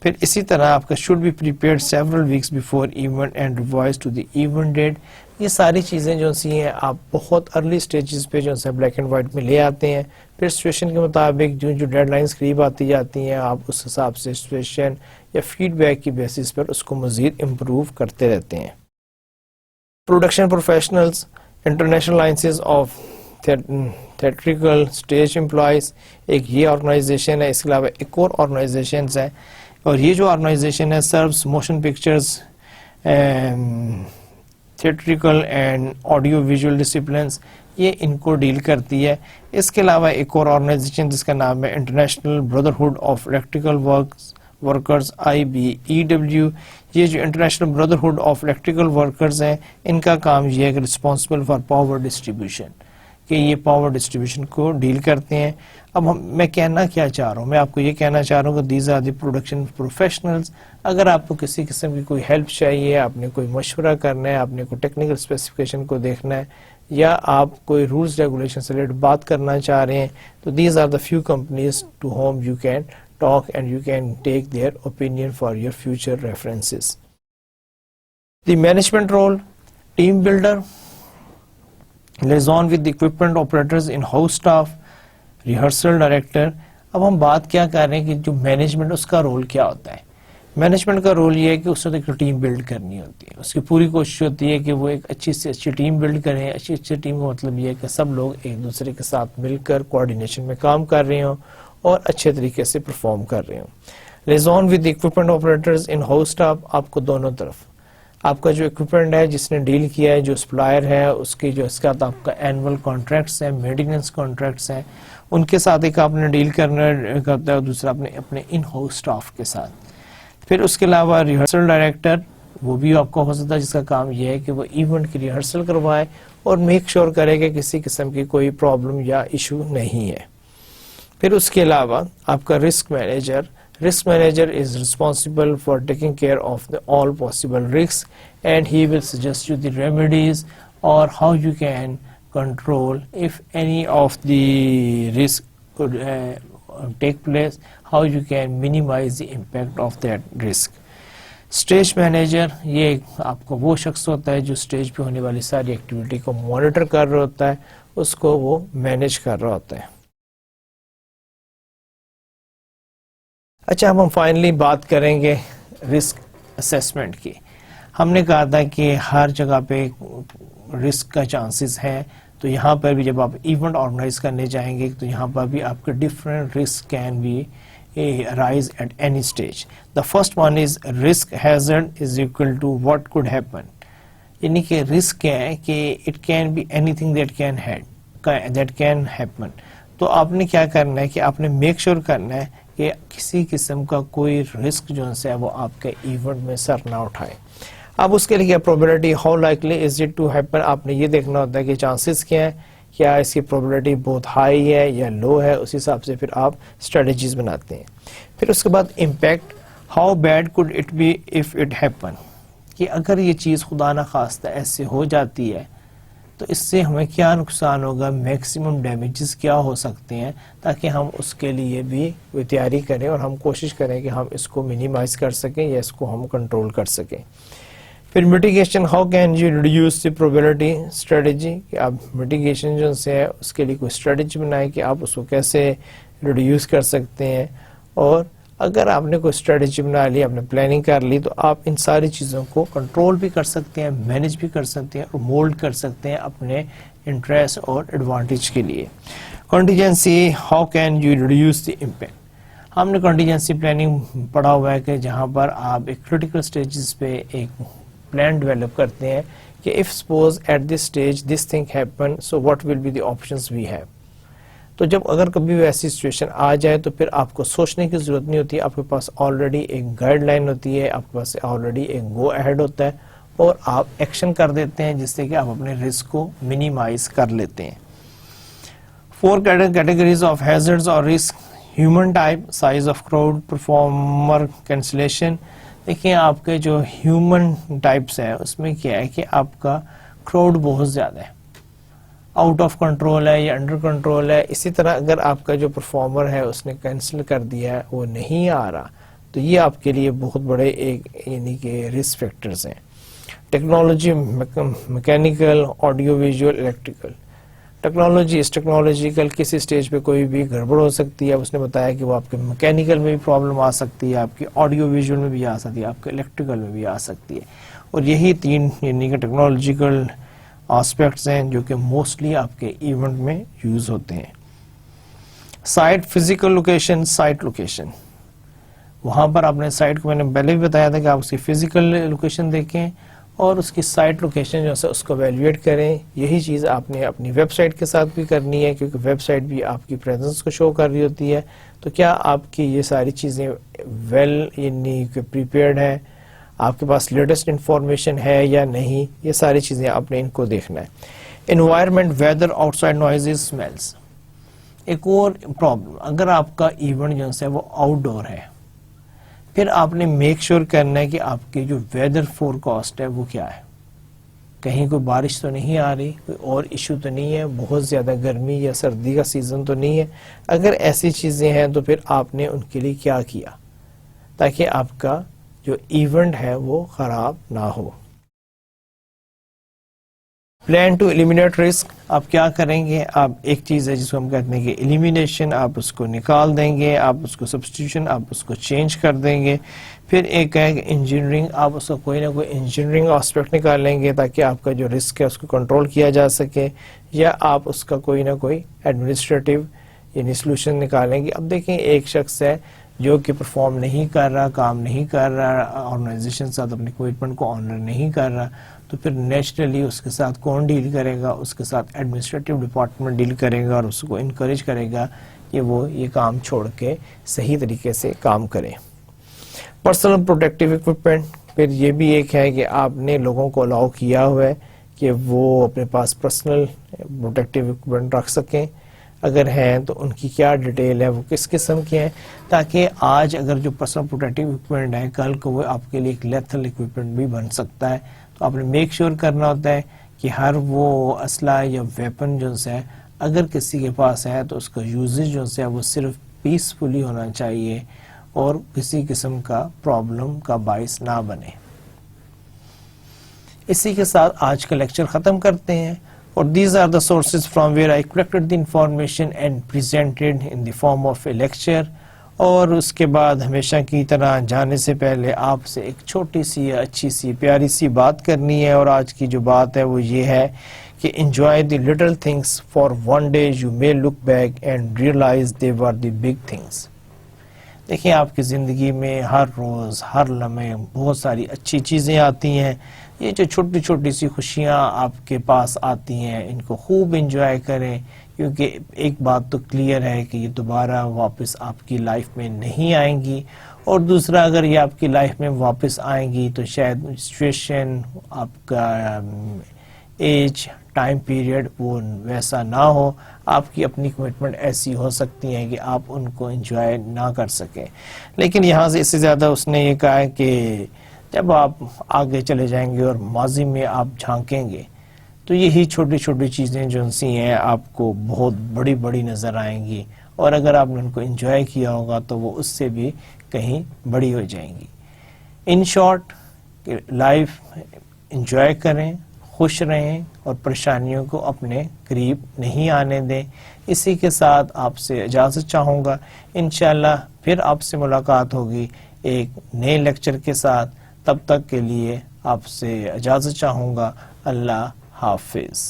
S1: پھر اسی طرح آپ کا should be prepared several weeks before event and revise to the event date. یہ ساری چیزیں جو سی ہیں آپ بہت ارلی سٹیجز پہ جو ہے بلیک اینڈ وائٹ میں لے آتے ہیں. پھر سچویشن کے مطابق جو ڈیڈ لائنز قریب آتی جاتی ہیں آپ اس حساب سے سچویشن یا فیڈ بیک کی بیسس پر اس کو مزید امپروو کرتے رہتے ہیں. Production professionals, international lines of theatrical stage employees, ایک یہ آرگنائزیشن ہے. اس کے علاوہ ایک اور آرگنائزیشنز ہیں, اور یہ جو آرگنائزیشن ہے service motion pictures, theatrical and audio visual disciplines, یہ ان کو ڈیل کرتی ہے. اس کے علاوہ ایک اور آرگنائزیشن جس کا نام ہے international brotherhood of electrical workers IBEW. یہ جو international brotherhood of electrical workers ہیں ان کا کام یہ ہے کہ رسپانسبل فار پاور ڈسٹریبیوشن, کہ یہ پاور ڈسٹریبیوشن کو ڈیل کرتے ہیں. اب میں کہنا کیا چاہ رہا ہوں, میں آپ کو یہ کہنا چاہ رہا ہوں کہ these are the production professionals. اگر آپ کو کسی قسم کی کوئی ہیلپ چاہیے, آپ نے کوئی مشورہ کرنا ہے, آپ نے کوئی ٹیکنیکل اسپیسیفکیشن کو دیکھنا ہے, یا آپ کوئی رولز ریگولیشن سے ریلیٹڈ بات کرنا چاہ رہے ہیں, تو these are the few companies to whom you can talk and you can take their opinion for your future references. The management role, team builder, liaison with the equipment operators, in-house staff, rehearsal director. اب ہم بات کیا کر رہے ہیں کہ جو مینجمنٹ اس کا رول کیا ہوتا ہے. مینجمنٹ کا رول یہ ہے کہ اس نے ایک ٹیم بلڈ کرنی ہوتی ہے. اس کی پوری کوشش ہوتی ہے کہ وہ ایک اچھی سے اچھی ٹیم بلڈ کریں. اچھی ٹیم کا مطلب یہ ہے کہ سب لوگ ایک دوسرے کے ساتھ مل کر کوآرڈینیشن میں کام کر رہے ہوں اور اچھے طریقے سے پرفارم کر رہے ہوں. Liaison with equipment operators, in house staff, آپ کو دونوں طرف آپ کا جو اکوپمنٹ ہے جس نے ڈیل کیا ہے, جو سپلائر ہے, اس کی جو اس کا آپ کا اینول کانٹریکٹس ہیں, مینٹیننس کانٹریکٹس ہیں, ان کے ساتھ ایک آپ نے ڈیل کرنا کرتا ہے, دوسرا اپنے ان ہاؤس اسٹاف کے ساتھ. پھر اس کے علاوہ ریہرسل ڈائریکٹر, وہ بھی آپ کا ہو سکتا ہے جس کا کام یہ ہے کہ وہ ایونٹ کی ریہرسل کروائے اور میک شور کرے کہ کسی قسم کی کوئی پرابلم یا ایشو نہیں ہے. پھر اس کے علاوہ آپ کا risk manager is responsible for taking care of all possible risk and he will suggest you the remedies اور how you can control if any of the risk could take place, how you can minimize the impact of that risk. Stage manager, یہ آپ کو وہ شخص ہوتا ہے جو اسٹیج پہ ہونے والی ساری ایکٹیویٹی کو مانیٹر کر رہا ہوتا ہے, اس کو وہ مینیج کر رہا ہوتا ہے. اچھا, اب ہم فائنلی بات کریں گے رسک اسیسمنٹ کی. ہم نے کہا تھا کہ ہر جگہ پہ رسک کا چانسز ہیں, تو یہاں پر بھی جب آپ ایونٹ آرگنائز کرنے جائیں گے تو یہاں پر بھی آپ کے different risk can be arise at any stage. The first one is risk hazard is equal to what could happen. یعنی کہ رسک کیا ہے کہ it can be anything that can happen. تو آپ نے کیا کرنا ہے کہ آپ نے میک شور کرنا ہے کہ کسی قسم کا کوئی رسک جو ہے وہ آپ کے ایونٹ میں سر نہ اٹھائے. اب اس کے لیے کیا probability, how likely is it to happen, آپ نے یہ دیکھنا ہوتا ہے کہ چانسز کیا ہے, کیا اس کی probability بہت ہائی ہے یا لو ہے, اس حساب سے پھر آپ اسٹریٹجیز بناتے ہیں. پھر اس کے بعد impact, how bad could it be if it happen, کہ اگر یہ چیز خدا نہ خواستہ ایسے ہو جاتی ہے تو اس سے ہمیں کیا نقصان ہوگا, میکسیمم ڈیمیجز کیا ہو سکتے ہیں, تاکہ ہم اس کے لیے بھی کوئی تیاری کریں اور ہم کوشش کریں کہ ہم اس کو منیمائز کر سکیں یا اس کو ہم کنٹرول کر سکیں. پھر mitigation, how can you reduce the probability strategy, کہ آپ میٹیگیشن جو سے ہے اس کے لیے کوئی اسٹریٹجی بنائیں کہ آپ اس کو کیسے ریڈیوس کر سکتے ہیں. اور اگر آپ نے کوئی اسٹریٹجی بنا لی, آپ نے پلاننگ کر لی, تو آپ ان ساری چیزوں کو کنٹرول بھی کر سکتے ہیں, مینیج بھی کر سکتے ہیں اور مولڈ کر سکتے ہیں اپنے انٹرسٹ اور ایڈوانٹیج کے لیے. Contingency, how can you reduce the impact. ہم نے کنٹیجنسی پلاننگ پڑھا ہوا ہے کہ جہاں پر آپ ایک کریٹیکل سٹیجز پہ ایک پلان ڈیولپ کرتے ہیں کہ if suppose at this stage this thing happen, so what will be the options we have. تو جب اگر کبھی ایسی سچویشن آ جائے تو پھر آپ کو سوچنے کی ضرورت نہیں ہوتی, آپ کے پاس آلریڈی ایک گائیڈ لائن ہوتی ہے, آپ کے پاس آلریڈی ایک گو اہیڈ ہوتا ہے اور آپ ایکشن کر دیتے ہیں جس سے کہ آپ اپنے رسک کو منیمائز کر لیتے ہیں. 4 categories of hazards or risk, human type, size of crowd, performer cancellation. دیکھیں آپ کے جو ہیومن ٹائپس ہیں اس میں کیا ہے کہ آپ کا کراؤڈ بہت زیادہ ہے, آؤٹ آف کنٹرول ہے یا انڈر کنٹرول ہے. اسی طرح اگر آپ کا جو پرفارمر ہے اس نے کینسل کر دیا ہے, وہ نہیں آ رہا, تو یہ آپ کے لیے بہت بڑے ایک یعنی کہ رسک فیکٹرز ہیں. Technology, mechanical, audio visual, electrical. Technology, اس ٹیکنالوجیکل کسی سٹیج پہ کوئی بھی گڑبڑ ہو سکتی ہے. اس نے بتایا کہ وہ آپ کے میکینیکل میں بھی پرابلم آ سکتی ہے, آپ کی آڈیو ویژول میں بھی آ سکتی ہے, آپ کے الیکٹریکل میں بھی آ سکتی ہے. اور یہی 3 یعنی کہ ٹیکنالوجیکل آسپیکٹس ہیں جو کہ موسٹلی آپ کے ایونٹ میں یوز ہوتے ہیں. Site, physical location, site location. وہاں پر آپ نے سائٹ کو میں نے پہلے بھی بتایا تھا کہ آپ اس کی فزیکل لوکیشن دیکھیں اور اس کی سائٹ لوکیشن جو ہے اس کو ایویلویٹ کریں. یہی چیز آپ نے اپنی ویب سائٹ کے ساتھ بھی کرنی ہے, کیونکہ ویب سائٹ بھی آپ کی پریزنس کو شو کر رہی ہوتی ہے. تو کیا آپ کی یہ ساری چیزیں یعنی کہ پریپیئرڈ ہیں, آپ کے پاس لیٹسٹ انفارمیشن ہے یا نہیں, یہ ساری چیزیں آپ نے ان کو دیکھنا ہے. environment, weather, outside noises, smells. ایک اور پرابلم، اگر آپ کا ایونٹ جو ہے وہ آؤٹ ڈور ہے، پھر آپ نے میک شور کرنا ہے کہ آپ کی جو ویدر فور کاسٹ ہے وہ کیا ہے، کہیں کوئی بارش تو نہیں آ رہی، کوئی اور ایشو تو نہیں ہے، بہت زیادہ گرمی یا سردی کا سیزن تو نہیں ہے. اگر ایسی چیزیں ہیں تو پھر آپ نے ان کے لیے کیا کیا تاکہ آپ کا جو ایونٹ ہے وہ خراب نہ ہو. پلان ٹو ایلیمینیٹ رسک، آپ کیا کریں گے؟ آپ ایک چیز ہے جس کو ہم کہتے ہیں کہ ایلیمینیشن، آپ اس کو نکال دیں گے، آپ اس کو سبسٹیوشن، آپ اس کو چینج کر دیں گے. پھر ایک ہے کہ انجینئرنگ، آپ اس کا کوئی نہ کوئی انجینئرنگ آسپیکٹ نکالیں گے تاکہ آپ کا جو رسک ہے اس کو کنٹرول کیا جا سکے، یا آپ اس کا کوئی نہ کوئی ایڈمنسٹریٹو یعنی سلوشن نکالیں گے. اب دیکھیں ایک شخص ہے جو کہ پرفارم نہیں کر رہا، کام نہیں کر رہا، آرگنائزیشن ساتھ اپنے کمٹمنٹ کو آنر نہیں کر رہا، تو پھر نیچرلی اس کے ساتھ کون ڈیل کرے گا؟ اس کے ساتھ ایڈمنسٹریٹو ڈپارٹمنٹ ڈیل کرے گا اور اس کو انکریج کرے گا کہ وہ یہ کام چھوڑ کے صحیح طریقے سے کام کرے. پرسنل پروٹیکٹیو اکوپمنٹ، پھر یہ بھی ایک ہے کہ آپ نے لوگوں کو الاؤ کیا ہوا ہے کہ وہ اپنے پاس پرسنل پروٹیکٹیو اکوپمنٹ رکھ سکیں، اگر ہیں تو ان کی کیا ڈیٹیل ہے، وہ کس قسم کی ہیں، تاکہ آج اگر جو پرسنل پروٹیکٹیو اکوپمنٹ ہے کل کو وہ آپ کے لیے ایک لیتھل اکوپمنٹ بھی بن سکتا ہے. تو آپ نے میک شور کرنا ہوتا ہے کہ ہر وہ اسلحہ یا ویپن جو ہے اگر کسی کے پاس ہے تو اس کا یوزز جو ہے وہ صرف پیسفلی ہونا چاہیے اور کسی قسم کا پرابلم کا باعث نہ بنے. اسی کے ساتھ آج کا لیکچر ختم کرتے ہیں. اور these are the sources from where I collected the information and presented in the form of a lecture. اور اس کے بعد ہمیشہ کی طرح جانے سے پہلے آپ سے ایک چھوٹی سی اچھی سی پیاری سی بات کرنی ہے، اور آج کی جو بات ہے وہ یہ ہے کہ enjoy the little things, for one day you may look back and realize they were the big things. دیکھیں آپ کی زندگی میں ہر روز ہر لمحے بہت ساری اچھی چیزیں آتی ہیں. یہ جو چھوٹی چھوٹی سی خوشیاں آپ کے پاس آتی ہیں ان کو خوب انجوائے کریں، کیونکہ ایک بات تو کلیئر ہے کہ یہ دوبارہ واپس آپ کی لائف میں نہیں آئیں گی. اور دوسرا، اگر یہ آپ کی لائف میں واپس آئیں گی تو شاید سچویشن، آپ کا ایج، ٹائم پیریڈ وہ ویسا نہ ہو، آپ کی اپنی کمٹمنٹ ایسی ہو سکتی ہیں کہ آپ ان کو انجوائے نہ کر سکیں. لیکن یہاں سے اس سے زیادہ اس نے یہ کہا ہے کہ جب آپ آگے چلے جائیں گے اور ماضی میں آپ جھانکیں گے تو یہی چھوٹی چھوٹی چیزیں جو سی ہیں آپ کو بہت بڑی بڑی نظر آئیں گی، اور اگر آپ نے ان کو انجوائے کیا ہوگا تو وہ اس سے بھی کہیں بڑی ہو جائیں گی. ان شارٹ، لائف انجوائے کریں، خوش رہیں اور پریشانیوں کو اپنے قریب نہیں آنے دیں. اسی کے ساتھ آپ سے اجازت چاہوں گا. انشاءاللہ پھر آپ سے ملاقات ہوگی ایک نئے لیکچر کے ساتھ. تب تک کے لیے آپ سے اجازت چاہوں گا. اللہ حافظ.